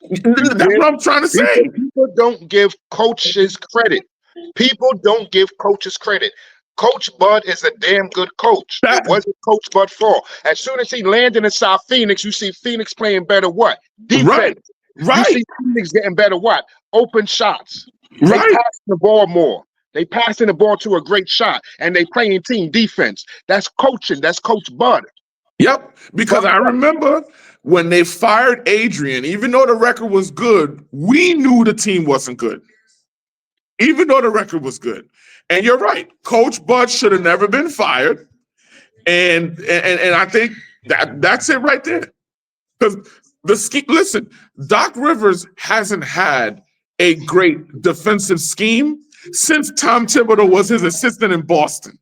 [SPEAKER 3] That's what I'm trying to say.
[SPEAKER 2] People don't give coaches credit. People don't give coaches credit. Coach Bud is a damn good coach. It wasn't Coach Bud fault. As soon as he landed in South Phoenix, you see Phoenix playing better what? Defense.
[SPEAKER 3] Right.
[SPEAKER 2] You see Phoenix getting better what? Open shots.
[SPEAKER 3] Right.
[SPEAKER 2] They passing the ball more. They passing the ball to a great shot, and they playing team defense. That's coaching. That's Coach Bud.
[SPEAKER 3] Yep. Because I remember when they fired Adrian, even though the record was good, we knew the team wasn't good. Even though the record was good. And you're right. Coach Bud should have never been fired. And I think that's it right there. Because listen, Doc Rivers hasn't had a great defensive scheme since Tom Thibodeau was his assistant in Boston.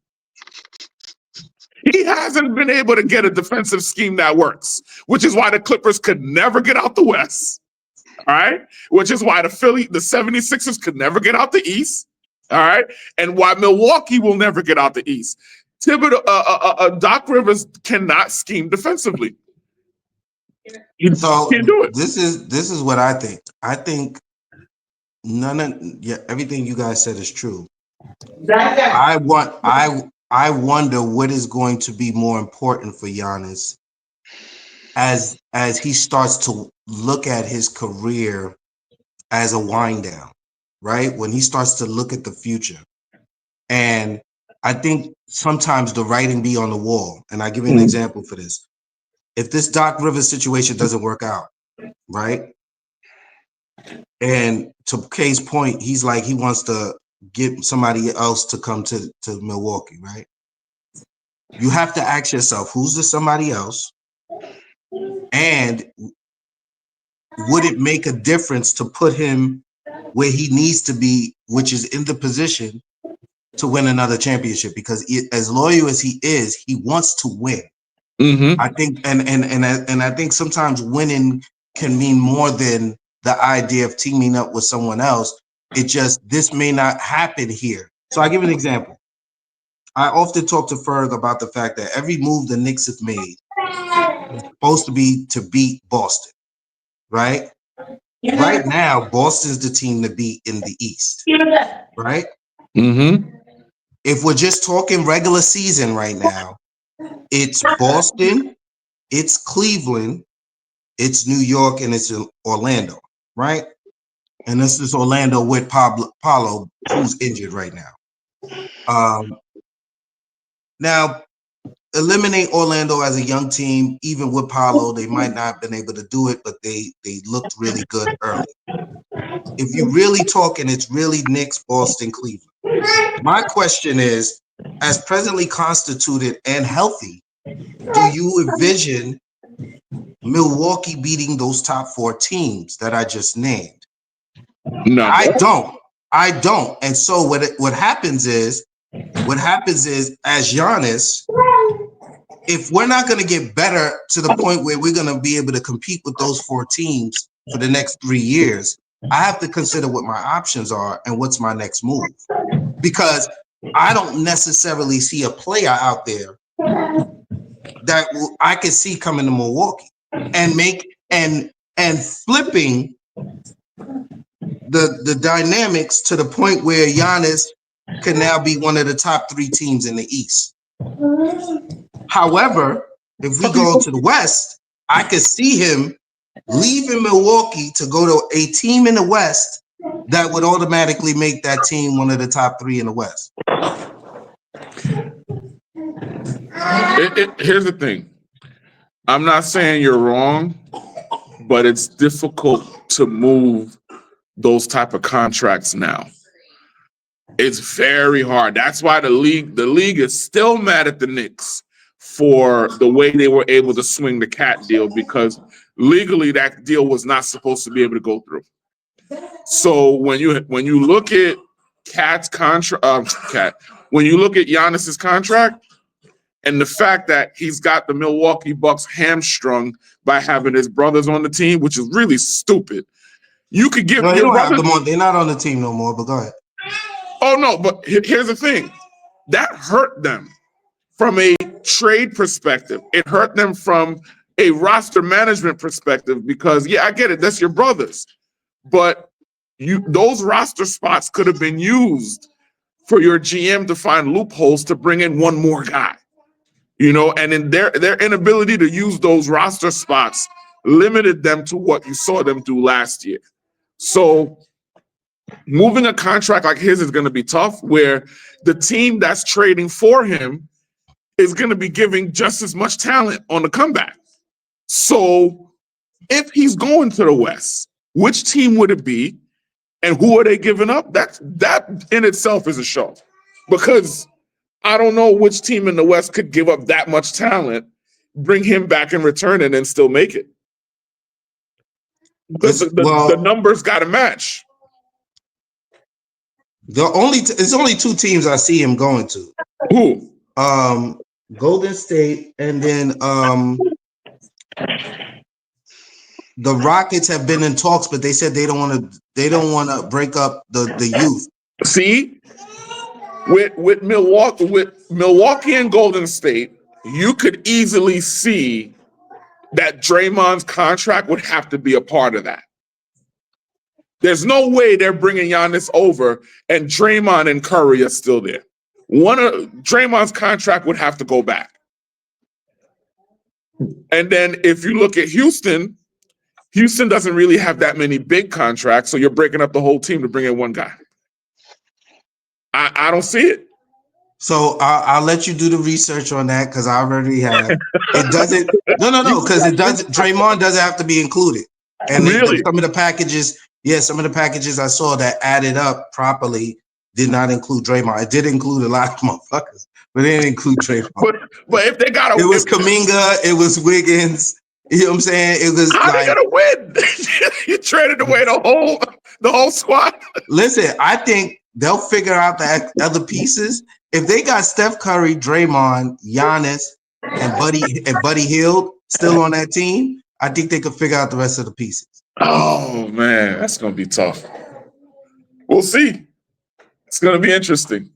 [SPEAKER 3] He hasn't been able to get a defensive scheme that works, which is why the Clippers could never get out the West. All right. Which is why the 76ers could never get out the East. All right. And why Milwaukee will never get out the East. Doc Rivers cannot scheme defensively.
[SPEAKER 1] So
[SPEAKER 3] can't do it.
[SPEAKER 1] This is what I think. I think everything you guys said is true. I wonder what is going to be more important for Giannis as he starts to look at his career as a wind down, right? When he starts to look at the future. And I think sometimes the writing be on the wall. And I give you an example for this. If this Doc Rivers situation doesn't work out, right? And to Kay's point, he's like, he wants to get somebody else to come to Milwaukee, right? You have to ask yourself, who's the somebody else? And would it make a difference to put him where he needs to be, which is in the position to win another championship because as loyal as he is, he wants to win.
[SPEAKER 3] Mm-hmm.
[SPEAKER 1] I think, and I think sometimes winning can mean more than the idea of teaming up with someone else. It just, this may not happen here. So I give you an example. I often talk to Ferg about the fact that every move the Knicks have made is supposed to be to beat Boston, right? Right now, Boston's the team to beat in the East, right?
[SPEAKER 3] Mm-hmm.
[SPEAKER 1] If we're just talking regular season right now, it's Boston, it's Cleveland, it's New York, and it's Orlando, right? And this is Orlando with Paulo, who's injured right now. Now, eliminate Orlando as a young team, even with Paulo, they might not have been able to do it, but they looked really good early. If you really talking, it's really Knicks, Boston, Cleveland. My question is, as presently constituted and healthy, do you envision Milwaukee beating those top 4 teams that I just named?
[SPEAKER 3] No.
[SPEAKER 1] I don't. And so what happens is as Giannis, if we're not going to get better to the point where we're going to be able to compete with those 4 teams for the next 3 years, I have to consider what my options are and what's my next move. Because I don't necessarily see a player out there that I can see coming to Milwaukee and flipping the dynamics to the point where Giannis can now be one of the top 3 teams in the East. However, if we go to the West, I could see him leaving Milwaukee to go to a team in the West that would automatically make that team one of the top 3 in the West.
[SPEAKER 3] Here's the thing. I'm not saying you're wrong, but it's difficult to move those type of contracts now. It's very hard. That's why the league is still mad at the Knicks for the way they were able to swing the Cat deal, because legally that deal was not supposed to be able to go through. So when you look at Cat's contract, when you look at Giannis's contract, and the fact that he's got the Milwaukee Bucks hamstrung by having his brothers on the team, which is really stupid. You could give
[SPEAKER 1] No,
[SPEAKER 3] your brothers.
[SPEAKER 1] they're not on the team no more, but go ahead.
[SPEAKER 3] Oh, no, but here's the thing. That hurt them from a trade perspective. It hurt them from a roster management perspective because, yeah, I get it. That's your brothers. But those roster spots could have been used for your GM to find loopholes to bring in one more guy. And in their inability to use those roster spots limited them to what you saw them do last year. So moving a contract like his is going to be tough, where the team that's trading for him is going to be giving just as much talent on the comeback. So if he's going to the West, which team would it be? And who are they giving up? That in itself is a show, because I don't know which team in the West could give up that much talent, bring him back in return, and then still make it. Because the numbers got to match.
[SPEAKER 1] It's only 2 teams I see him going to.
[SPEAKER 3] Who?
[SPEAKER 1] Golden State, and then the Rockets have been in talks, but they said they don't want to break up the youth.
[SPEAKER 3] See, with Milwaukee and Golden State, you could easily see that Draymond's contract would have to be a part of that. There's no way they're bringing Giannis over and Draymond and Curry are still there. One of Draymond's contract would have to go back. And then if you look at Houston doesn't really have that many big contracts, so you're breaking up the whole team to bring in one guy. I don't see it.
[SPEAKER 1] So I'll let you do the research on that, because I already have. It doesn't. No, because it doesn't. Draymond doesn't have to be included. And
[SPEAKER 3] really?
[SPEAKER 1] some of the packages I saw that added up properly did not include Draymond. It did include a lot of motherfuckers, but it didn't include Draymond.
[SPEAKER 3] But if they got
[SPEAKER 1] it was Kuminga, it was Wiggins. You know what I'm saying? It was
[SPEAKER 3] how they gonna win? You traded away the whole squad.
[SPEAKER 1] Listen, I think they'll figure out the other pieces. If they got Steph Curry, Draymond, Giannis, and Buddy Hield still on that team, I think they could figure out the rest of the pieces.
[SPEAKER 3] Oh man, that's gonna be tough. We'll see. It's gonna be interesting.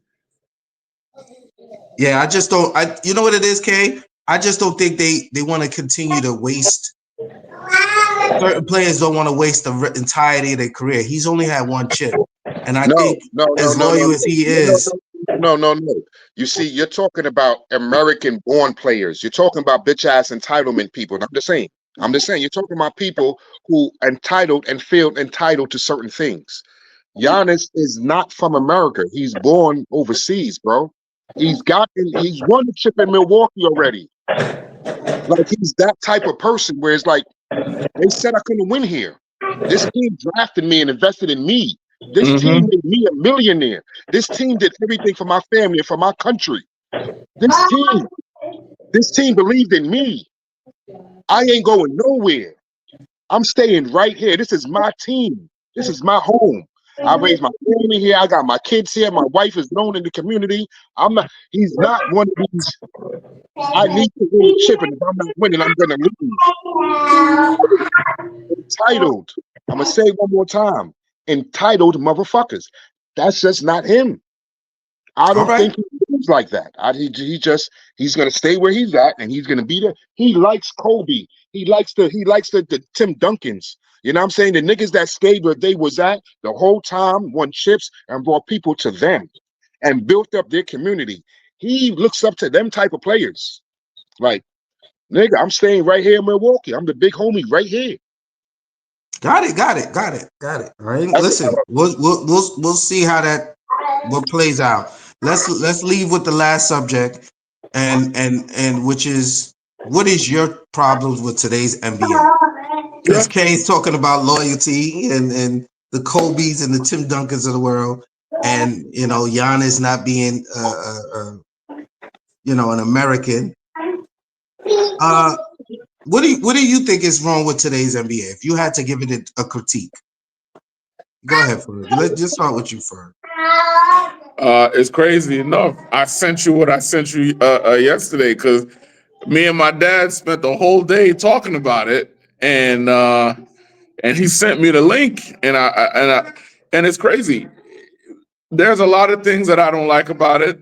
[SPEAKER 1] Yeah, I just don't. You know what it is, Kay? I just don't think they want to continue to waste. Certain players don't want to waste the entirety of their career. He's only had one chip, and I
[SPEAKER 2] No,
[SPEAKER 1] think
[SPEAKER 2] no, no,
[SPEAKER 1] as
[SPEAKER 2] no, no,
[SPEAKER 1] loyal as he
[SPEAKER 2] no,
[SPEAKER 1] is,
[SPEAKER 2] no, no, no. You see, you're talking about American-born players. You're talking about bitch-ass entitlement people. I'm just saying. You're talking about people who entitled and feel entitled to certain things. Giannis is not from America. He's born overseas, bro. He's won the chip in Milwaukee already. Like he's that type of person where it's like they said I couldn't win here. This team drafted me and invested in me. This team made me a millionaire. This team did everything for my family and for my country. This team believed in me. I ain't going nowhere. I'm staying right here. This is my team. This is my home. I raised my family here. I got my kids here. My wife is known in the community. He's not one of these. I need to win a chip, and if I'm not winning, I'm gonna lose. Entitled. I'm gonna say it one more time. Entitled motherfuckers. That's just not him. I don't think he lives like that. He's gonna stay where he's at, and he's gonna be there. He likes Kobe. He likes the Tim Duncans. You know what I'm saying? The niggas that stayed where they was at the whole time, won chips, and brought people to them, and built up their community. He looks up to them type of players. Like, nigga, I'm staying right here in Milwaukee. I'm the big homie right here.
[SPEAKER 1] got it. All right, listen, we'll see how what plays out. Let's leave with the last subject, and which is what is your problems with today's NBA? Because Kay's talking about loyalty and the Kobe's and the Tim Duncans of the world, and Giannis not being an American. What do you think is wrong with today's NBA? If you had to give it a critique, go ahead, Ferg. Let's just start with you, Ferg.
[SPEAKER 3] It's crazy enough. I sent you what I sent you yesterday because me and my dad spent the whole day talking about it, and he sent me the link, and it's crazy. There's a lot of things that I don't like about it.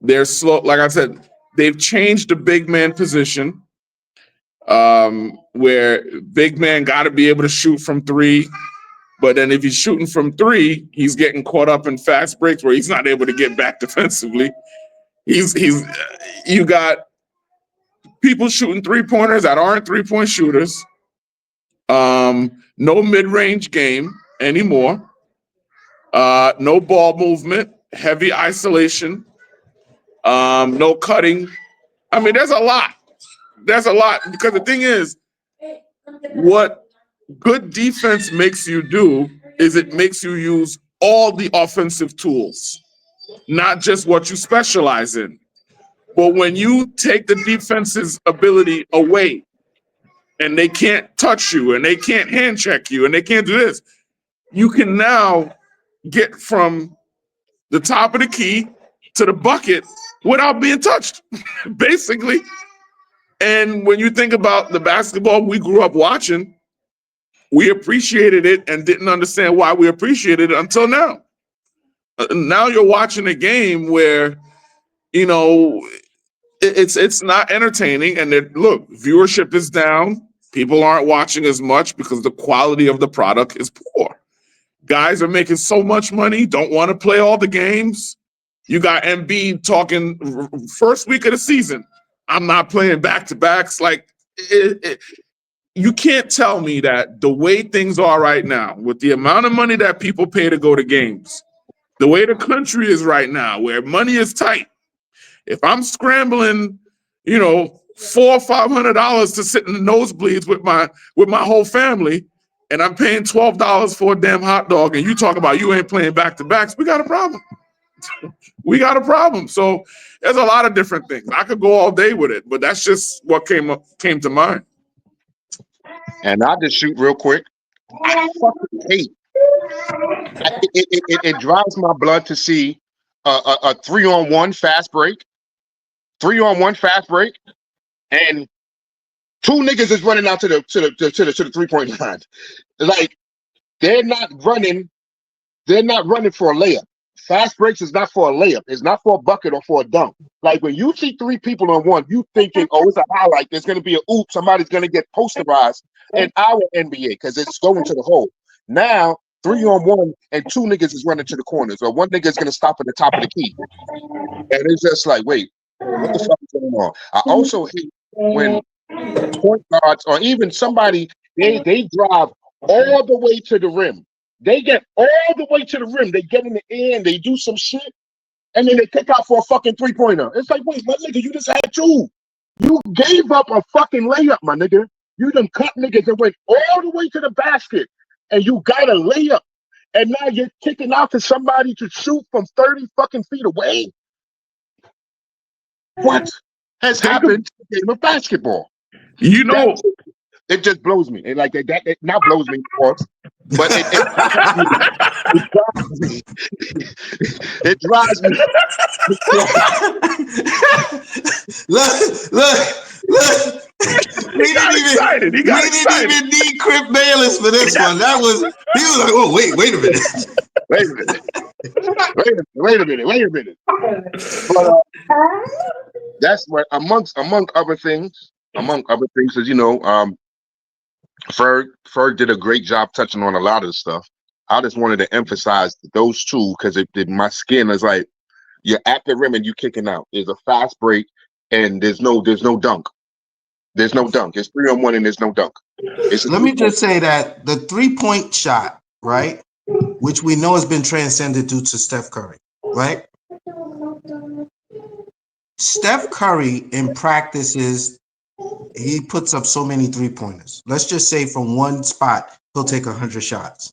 [SPEAKER 3] They're slow. Like I said, they've changed the big man position, where big man got to be able to shoot from three. But then if he's shooting from three, he's getting caught up in fast breaks where he's not able to get back defensively. You got people shooting 3-pointers that aren't 3-point shooters. No mid-range game anymore. No ball movement, heavy isolation, no cutting. I mean, there's a lot. Because the thing is, what good defense makes you do is it makes you use all the offensive tools, not just what you specialize in. But when you take the defense's ability away and they can't touch you and they can't hand check you and they can't do this, you can now get from the top of the key to the bucket without being touched, basically. And when you think about the basketball we grew up watching, we appreciated it and didn't understand why we appreciated it until now. Now you're watching a game where, it's not entertaining. And look, viewership is down. People aren't watching as much because the quality of the product is poor. Guys are making so much money, don't want to play all the games. You got Embiid talking first week of the season, I'm not playing back-to-backs. Like, you can't tell me that the way things are right now, with the amount of money that people pay to go to games, the way the country is right now, where money is tight, if I'm scrambling, $400 or $500 to sit in the nosebleeds with my whole family, and I'm paying $12 for a damn hot dog, and you talk about you ain't playing back-to-backs, we got a problem. We got a problem. So there's a lot of different things. I could go all day with it, but that's just what came to mind.
[SPEAKER 2] And I'll just shoot real quick. I fucking hate It drives my blood to see a 3-on-1 fast break, 3-on-1 fast break, and two niggas is running out to the 3-point line. Like they're not running for a layup. Fast breaks is not for a layup. It's not for a bucket or for a dunk. Like when you see three people on one, you thinking, oh, it's a highlight. There's going to be a oop. Somebody's going to get posterized in our NBA because it's going to the hole. Now, 3-on-1 and two niggas is running to the corners, or one nigga is going to stop at the top of the key. And it's just like, wait, what the fuck is going on? I also hate when point guards or even somebody, they drive all the way to the rim. They get all the way to the rim. They get in the air and they do some shit, and then they kick out for a fucking 3-pointer. It's like, wait, my nigga, you just had two. You gave up a fucking layup, my nigga. You done cut niggas and went all the way to the basket, and you got a layup, and now you're kicking out to somebody to shoot from 30 fucking feet away. What has happened to the game of basketball?
[SPEAKER 3] You know,
[SPEAKER 2] it just blows me. It not blows me, of course, but it drives me. It drives me.
[SPEAKER 1] Look. We didn't even need Crip Bayless for this one. He was like, oh, wait a minute.
[SPEAKER 2] Wait a minute. But that's what among other things, is, you know, Ferg did a great job touching on a lot of the stuff. I just wanted to emphasize those two because my skin is like, you're at the rim and you kicking out. There's a fast break and there's no dunk. There's no dunk. It's 3-on-1 and there's no dunk.
[SPEAKER 1] Let me just say that the 3-point shot, right, which we know has been transcended due to Steph Curry, right? Steph Curry in practices, he puts up so many 3-pointers. Let's just say from one spot, he'll take 100 shots.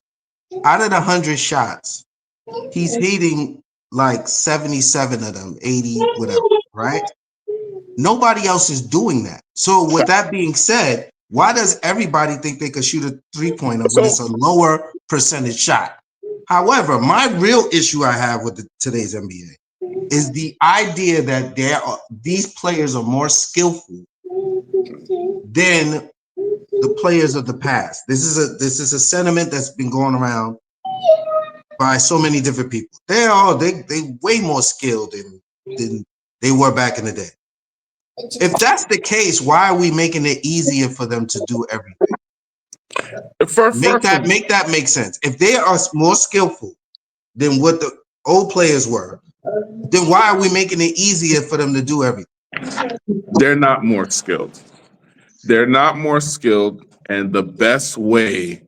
[SPEAKER 1] Out of the 100 shots, he's hitting like 77 of them, 80, whatever, right? Nobody else is doing that. So with that being said, why does everybody think they could shoot a 3-pointer when it's a lower percentage shot? However, my real issue I have with today's NBA is the idea that these players are more skillful than the players of the past. This is a sentiment that's been going around by so many different people. They way more skilled than they were back in the day. If that's the case, why are we making it easier for them to do everything? Make that make sense. If they are more skillful than what the old players were, then why are we making it easier for them to do everything?
[SPEAKER 3] They're not more skilled. They're not more skilled, and the best way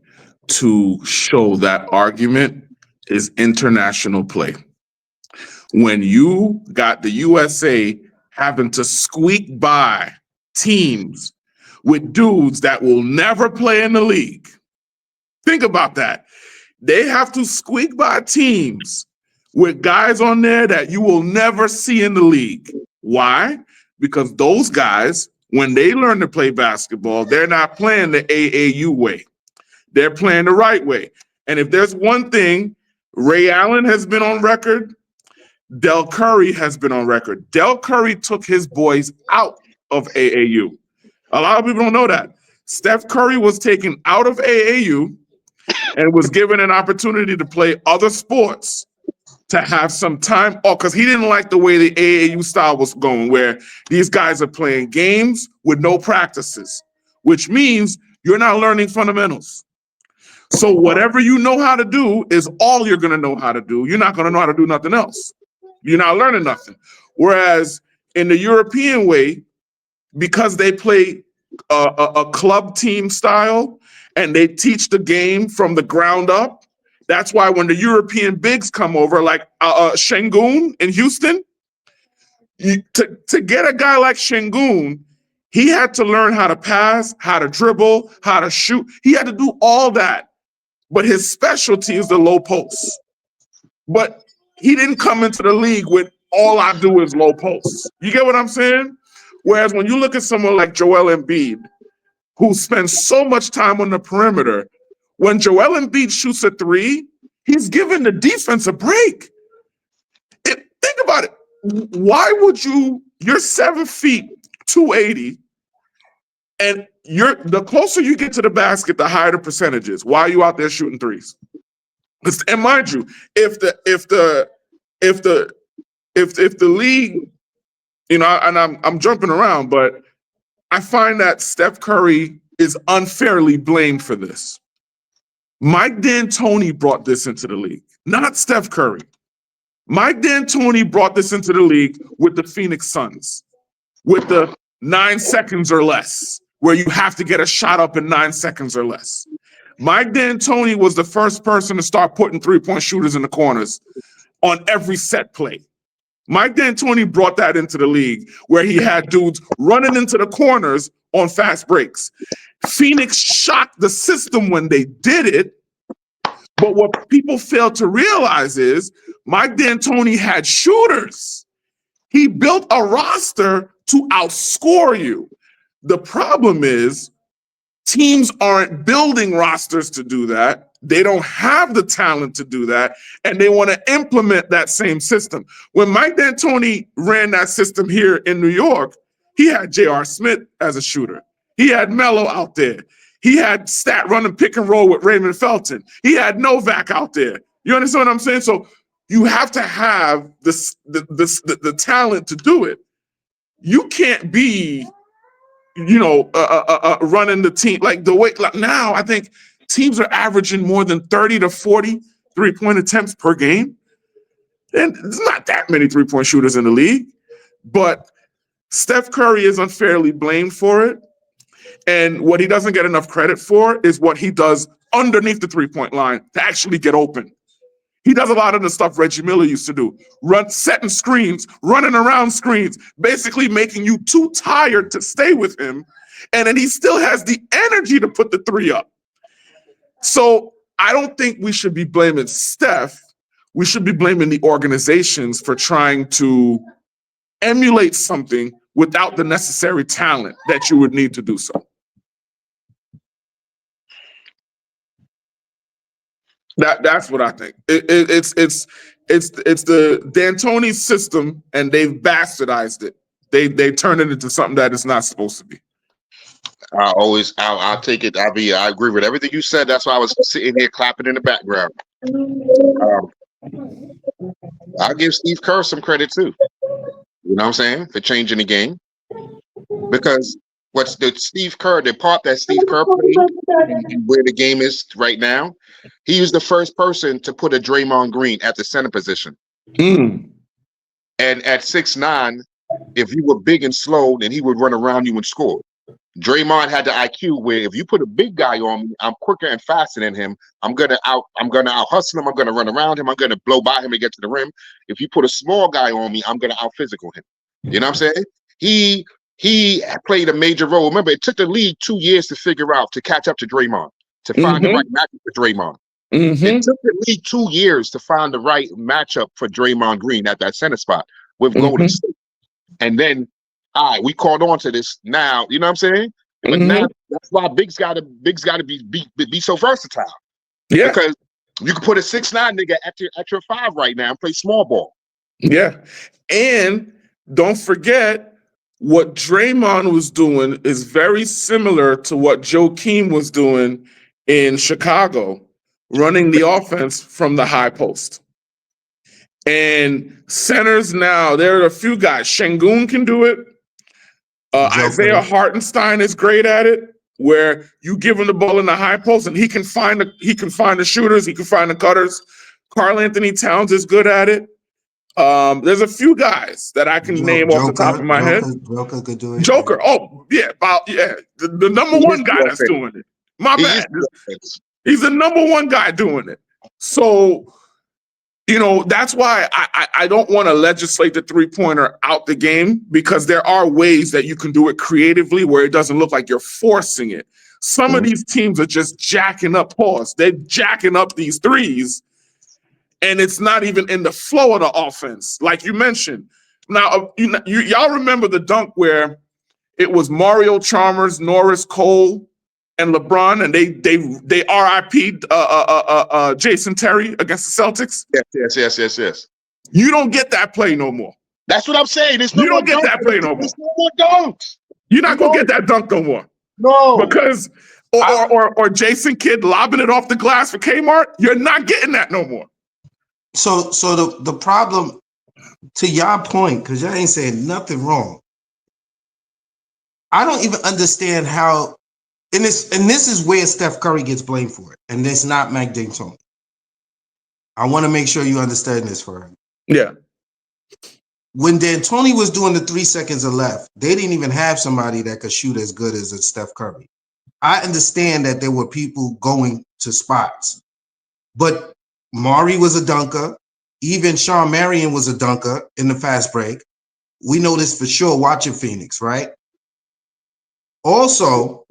[SPEAKER 3] to show that argument is international play. When you got the USA having to squeak by teams with dudes that will never play in the league. Think about that. They have to squeak by teams with guys on there that you will never see in the league. Why? Because those guys, when they learn to play basketball, they're not playing the AAU way. They're playing the right way. And if there's one thing, Ray Allen has been on record, Del Curry has been on record. Del Curry took his boys out of AAU. A lot of people don't know that. Steph Curry was taken out of AAU and was given an opportunity to play other sports to have some time off because he didn't like the way the AAU style was going, where these guys are playing games with no practices, which means you're not learning fundamentals. So whatever you know how to do is all you're going to know how to do. You're not going to know how to do nothing else. You're not learning nothing. Whereas in the European way, because they play a club team style and they teach the game from the ground up, that's why when the European bigs come over, like Şengün in Houston, to get a guy like Şengün, he had to learn how to pass, how to dribble, how to shoot. He had to do all that. But his specialty is the low post. But he didn't come into the league with all I do is low posts. You get what I'm saying? Whereas when you look at someone like Joel Embiid, who spends so much time on the perimeter, when Joel Embiid shoots a three, He's giving the defense a break. Think about it. Why would you're 7 feet, 280, and the closer you get to the basket, the higher the percentages. Why are you out there shooting threes? And mind you, if the league, and I'm jumping around, but I find that Steph Curry is unfairly blamed for this. Mike D'Antoni brought this into the league, not Steph Curry. Mike D'Antoni brought this into the league with the Phoenix Suns, with the 9 seconds or less, where you have to get a shot up in 9 seconds or less. Mike D'Antoni was the first person to start putting three-point shooters in the corners on every set play. Mike D'Antoni brought that into the league, where he had dudes running into the corners on fast breaks. Phoenix shocked the system when they did it, but what people fail to realize is Mike D'Antoni had shooters. He built a roster to outscore you. The problem is teams aren't building rosters to do that. They don't have the talent to do that, and they want to implement that same system. When Mike D'Antoni ran that system here in New York, he had J.R. Smith as a shooter. He had Melo out there. He had Stat running pick and roll with Raymond Felton. He had Novak out there. You understand what I'm saying? So you have to have the talent to do it. You can't be, running the team like the way. Like now, I think teams are averaging more than 30 to 40 3-point attempts per game, and there's not that many 3-point shooters in the league. But Steph Curry is unfairly blamed for it. And what he doesn't get enough credit for is what he does underneath the 3-point line to actually get open. He does a lot of the stuff Reggie Miller used to do, setting screens, running around screens, basically making you too tired to stay with him. And then he still has the energy to put the three up. So I don't think we should be blaming Steph. We should be blaming the organizations for trying to emulate something without the necessary talent that you would need to do so. That's what I think. It's the D'Antoni system, and they've bastardized it. They turned it into something that it's not supposed to be.
[SPEAKER 2] I'll take it. I agree with everything you said. That's why I was sitting here clapping in the background. I'll give Steve Kerr some credit too. You know what I'm saying? For changing the game. Because the part that Steve Kerr played and where the game is right now, he was the first person to put a Draymond Green at the center position.
[SPEAKER 3] Mm.
[SPEAKER 2] And at 6'9", if you were big and slow, then he would run around you and score. Draymond had the IQ where if you put a big guy on me, I'm quicker and faster than him. I'm gonna out hustle him. I'm gonna run around him. I'm gonna blow by him and get to the rim. If you put a small guy on me, I'm gonna out physical him. You know what I'm saying? He played a major role. Remember, it took the league 2 years to catch up to Draymond, to find the right matchup for Draymond. It took the league 2 years to find the right matchup for Draymond Green at that center spot with Golden State. And then, all right, we caught on to this now. You know what I'm saying? But now that's why bigs gotta be so versatile.
[SPEAKER 3] Yeah,
[SPEAKER 2] because you can put a 6'9" nigga at your 5 right now and play small ball.
[SPEAKER 3] Yeah, and don't forget what Draymond was doing is very similar to what Joakim was doing in Chicago, running the offense from the high post. And centers now, there are a few guys. Şengün can do it. Isaiah Hartenstein is great at it, where you give him the ball in the high post and he can find the shooters, he can find the cutters. Karl Anthony Towns is good at it. There's a few guys that I can name off the top of my head.
[SPEAKER 1] Joker could do it.
[SPEAKER 3] Joker, the number one guy that's doing it. My bad. He's the number one guy doing it. So, that's why I don't want to legislate the three-pointer out the game, because there are ways that you can do it creatively where it doesn't look like you're forcing it. Some of these teams are just jacking up They're jacking up these threes, and it's not even in the flow of the offense, like you mentioned. Now, y'all remember the dunk where it was Mario Chalmers, Norris Cole, and LeBron, and they RIP'd Jason Terry against the Celtics.
[SPEAKER 2] Yes.
[SPEAKER 3] You don't get that play no more.
[SPEAKER 2] That's what I'm saying. There's no
[SPEAKER 3] You
[SPEAKER 2] more
[SPEAKER 3] don't get that play no more.
[SPEAKER 2] There's no more dunks.
[SPEAKER 3] You're not gonna get that dunk no more.
[SPEAKER 2] No.
[SPEAKER 3] Because or Jason Kidd lobbing it off the glass for Kmart, you're not getting that no more.
[SPEAKER 1] So the problem, to your point, because y'all ain't saying nothing wrong. I don't even understand how, and this is where Steph Curry gets blamed for it, and it's not Mike D'Antoni. I want to make sure you understand this for him.
[SPEAKER 3] Yeah.
[SPEAKER 1] When D'Antoni was doing the 3 seconds of left, they didn't even have somebody that could shoot as good as Steph Curry. I understand that there were people going to spots, but Maury was a dunker. Even Sean Marion was a dunker in the fast break. We know this for sure watching Phoenix, right? Also,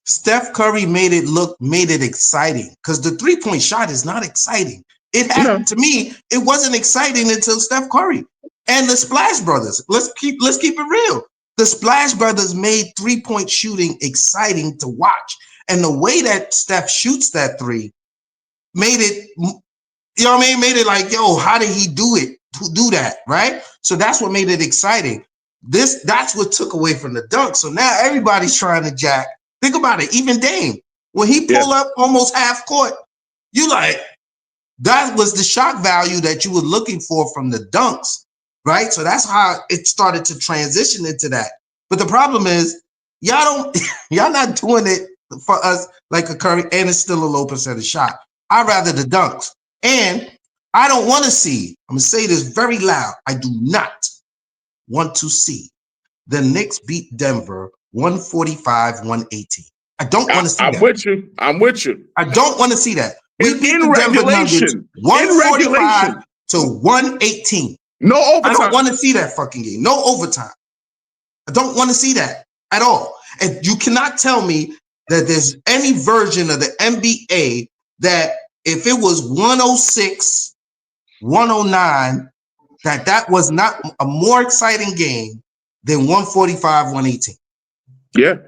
[SPEAKER 1] Steph Curry made it exciting, because the 3-point shot is not exciting. It happened to me. It wasn't exciting until Steph Curry and the Splash Brothers. Let's keep it real. The Splash Brothers made 3-point shooting exciting to watch, and the way that Steph shoots that three made it. You know what I mean? Made it like, yo, how did he do it? Do that, right? So that's what made it exciting. That's what took away from the dunk. So now everybody's trying to jack. Think about it. Even Dame, when he pulled up almost half court, you like, that was the shock value that you were looking for from the dunks, right? So that's how it started to transition into that. But the problem is, y'all not doing it for us like a Curry, and it's still a low percentage shot. I'd rather the dunks. And I don't want to see, I'm going to say this very loud, I do not want to see the Knicks beat Denver 145-118. I don't want to see that.
[SPEAKER 3] I'm with you.
[SPEAKER 1] I don't want to see that. We beat
[SPEAKER 3] in
[SPEAKER 1] the Denver Nuggets
[SPEAKER 3] regulation.
[SPEAKER 1] 145-118.
[SPEAKER 3] No overtime.
[SPEAKER 1] I don't want to see that fucking game. No overtime. I don't want to see that at all. And you cannot tell me that there's any version of the NBA that if it was 106, 109, that was not a more exciting game than 145-118.
[SPEAKER 3] Yeah.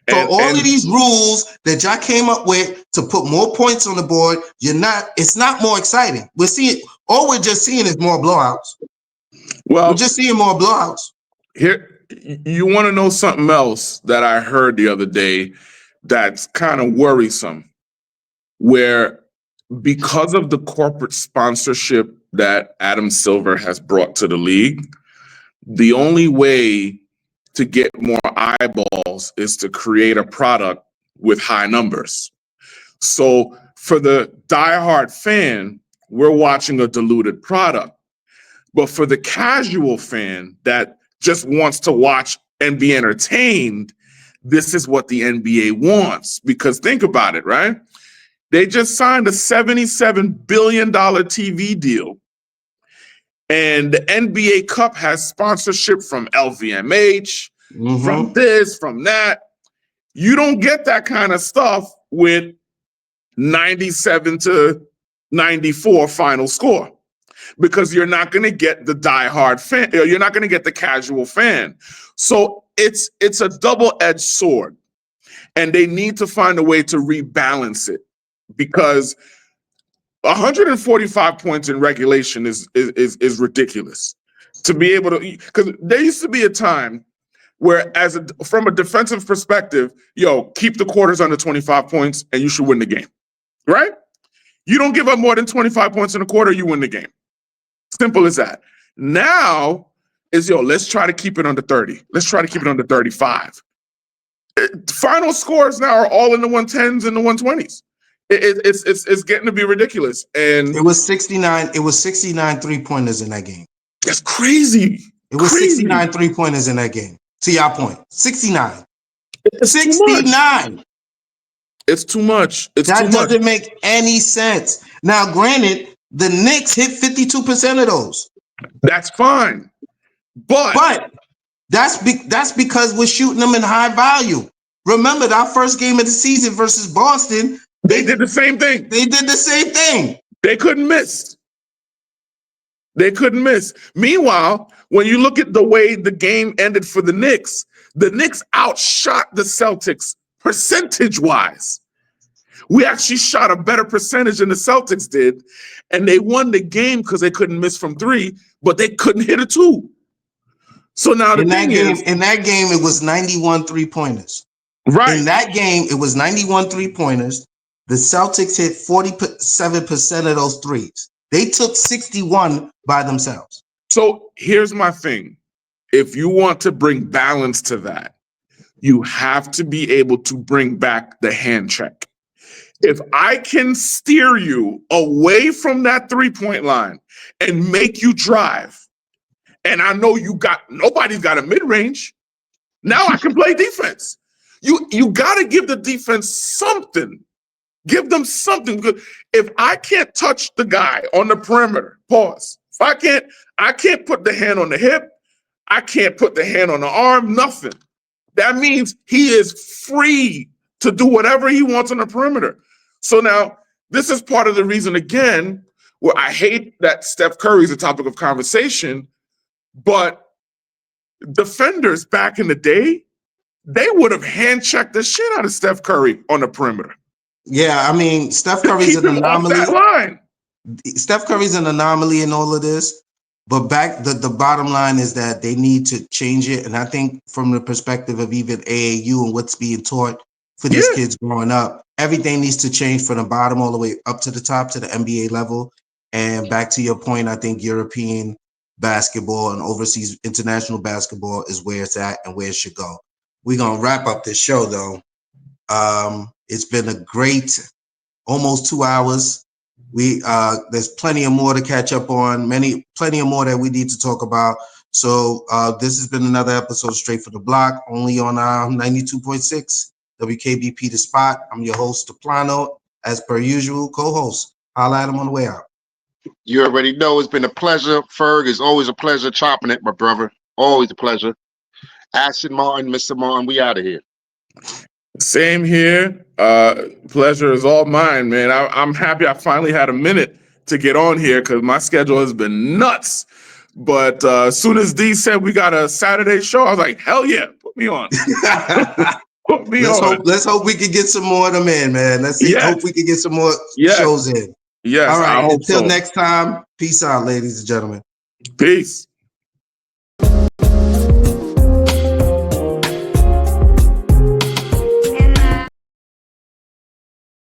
[SPEAKER 1] So all of these rules that y'all came up with to put more points on the board, it's not more exciting. We're just seeing is more blowouts.
[SPEAKER 3] Well,
[SPEAKER 1] we're just seeing more blowouts.
[SPEAKER 3] Here, you want to know something else that I heard the other day that's kind of worrisome, where because of the corporate sponsorship that Adam Silver has brought to the league, the only way to get more eyeballs is to create a product with high numbers. So for the diehard fan, we're watching a diluted product. But for the casual fan that just wants to watch and be entertained, this is what the NBA wants. Because think about it, right? They just signed a $77 billion TV deal. And the NBA Cup has sponsorship from LVMH, from this, from that. You don't get that kind of stuff with 97-94 final score, because you're not going to get the diehard fan. You're not going to get the casual fan. So it's a double-edged sword, and they need to find a way to rebalance it, because 145 points in regulation is ridiculous. To be able to, because there used to be a time where, from a defensive perspective, keep the quarters under 25 points and you should win the game, right? You don't give up more than 25 points in a quarter, you win the game. Simple as that. Now is, let's try to keep it under 30. Let's try to keep it under 35. Final scores now are all in the 110s and the 120s. It's getting to be ridiculous. And
[SPEAKER 1] it was 69. It was 69 3-pointers in that game.
[SPEAKER 3] That's crazy.
[SPEAKER 1] It was 69 3-pointers in that game. To your point, 69.
[SPEAKER 3] It's
[SPEAKER 1] 69.
[SPEAKER 3] It's too much.
[SPEAKER 1] That doesn't make any sense. Now, granted, the Knicks hit 52% of those.
[SPEAKER 3] That's fine. But
[SPEAKER 1] that's because we're shooting them in high value. Remember that first game of the season versus Boston,
[SPEAKER 3] they did the same thing.
[SPEAKER 1] They
[SPEAKER 3] couldn't miss. Meanwhile, when you look at the way the game ended for the Knicks, The Knicks outshot the Celtics percentage-wise. We actually shot a better percentage than the Celtics did, and they won the game because they couldn't miss from three, but they couldn't hit a two. So now the thing is,
[SPEAKER 1] in that game, it was 91 3-pointers.
[SPEAKER 3] right?
[SPEAKER 1] In that game, it was 91 3-pointers. The Celtics hit 47% of those threes. They took 61 by themselves.
[SPEAKER 3] So here's my thing. If you want to bring balance to that, you have to be able to bring back the hand check. If I can steer you away from that 3-point line and make you drive, and I know nobody's got a mid-range, now I can play defense. You got to give the defense something. Give them something, because if I can't touch the guy on the perimeter, pause. If I can't put the hand on the hip, I can't put the hand on the arm, nothing. That means he is free to do whatever he wants on the perimeter. So now, this is part of the reason, again, where I hate that Steph Curry is a topic of conversation, but defenders back in the day, they would have hand-checked the shit out of Steph Curry on the perimeter.
[SPEAKER 1] Yeah, I mean, Steph Curry's
[SPEAKER 3] Keep
[SPEAKER 1] an
[SPEAKER 3] him off
[SPEAKER 1] anomaly.
[SPEAKER 3] that line.
[SPEAKER 1] Steph Curry's an anomaly in all of this. But the bottom line is that they need to change it. And I think from the perspective of even AAU and what's being taught for these kids growing up, everything needs to change from the bottom all the way up to the top to the NBA level. And back to your point, I think European basketball and overseas international basketball is where it's at and where it should go. We're going to wrap up this show, though. It's been a great almost 2 hours. There's plenty of more to catch up on, plenty of more that we need to talk about. So this has been another episode of Straight for the Block, only on 92.6 WKBP The Spot. I'm your host, Deplano, as per usual, co-host. Holla at him on the way out.
[SPEAKER 2] You already know it's been a pleasure. Ferg, it's always a pleasure chopping it, my brother. Always a pleasure. Ashton Martin, Mr. Martin, we out of here.
[SPEAKER 3] Same here. Pleasure is all mine, man. I'm happy I finally had a minute to get on here because my schedule has been nuts. But as soon as D said we got a Saturday show, I was like, hell yeah, put me on. Put me on.
[SPEAKER 1] Let's hope we can get some more of them in, man. Hope we can get some more shows in.
[SPEAKER 3] Yes,
[SPEAKER 1] all right.
[SPEAKER 3] I hope
[SPEAKER 1] Until
[SPEAKER 3] so.
[SPEAKER 1] next time, peace out, ladies and gentlemen.
[SPEAKER 3] Peace.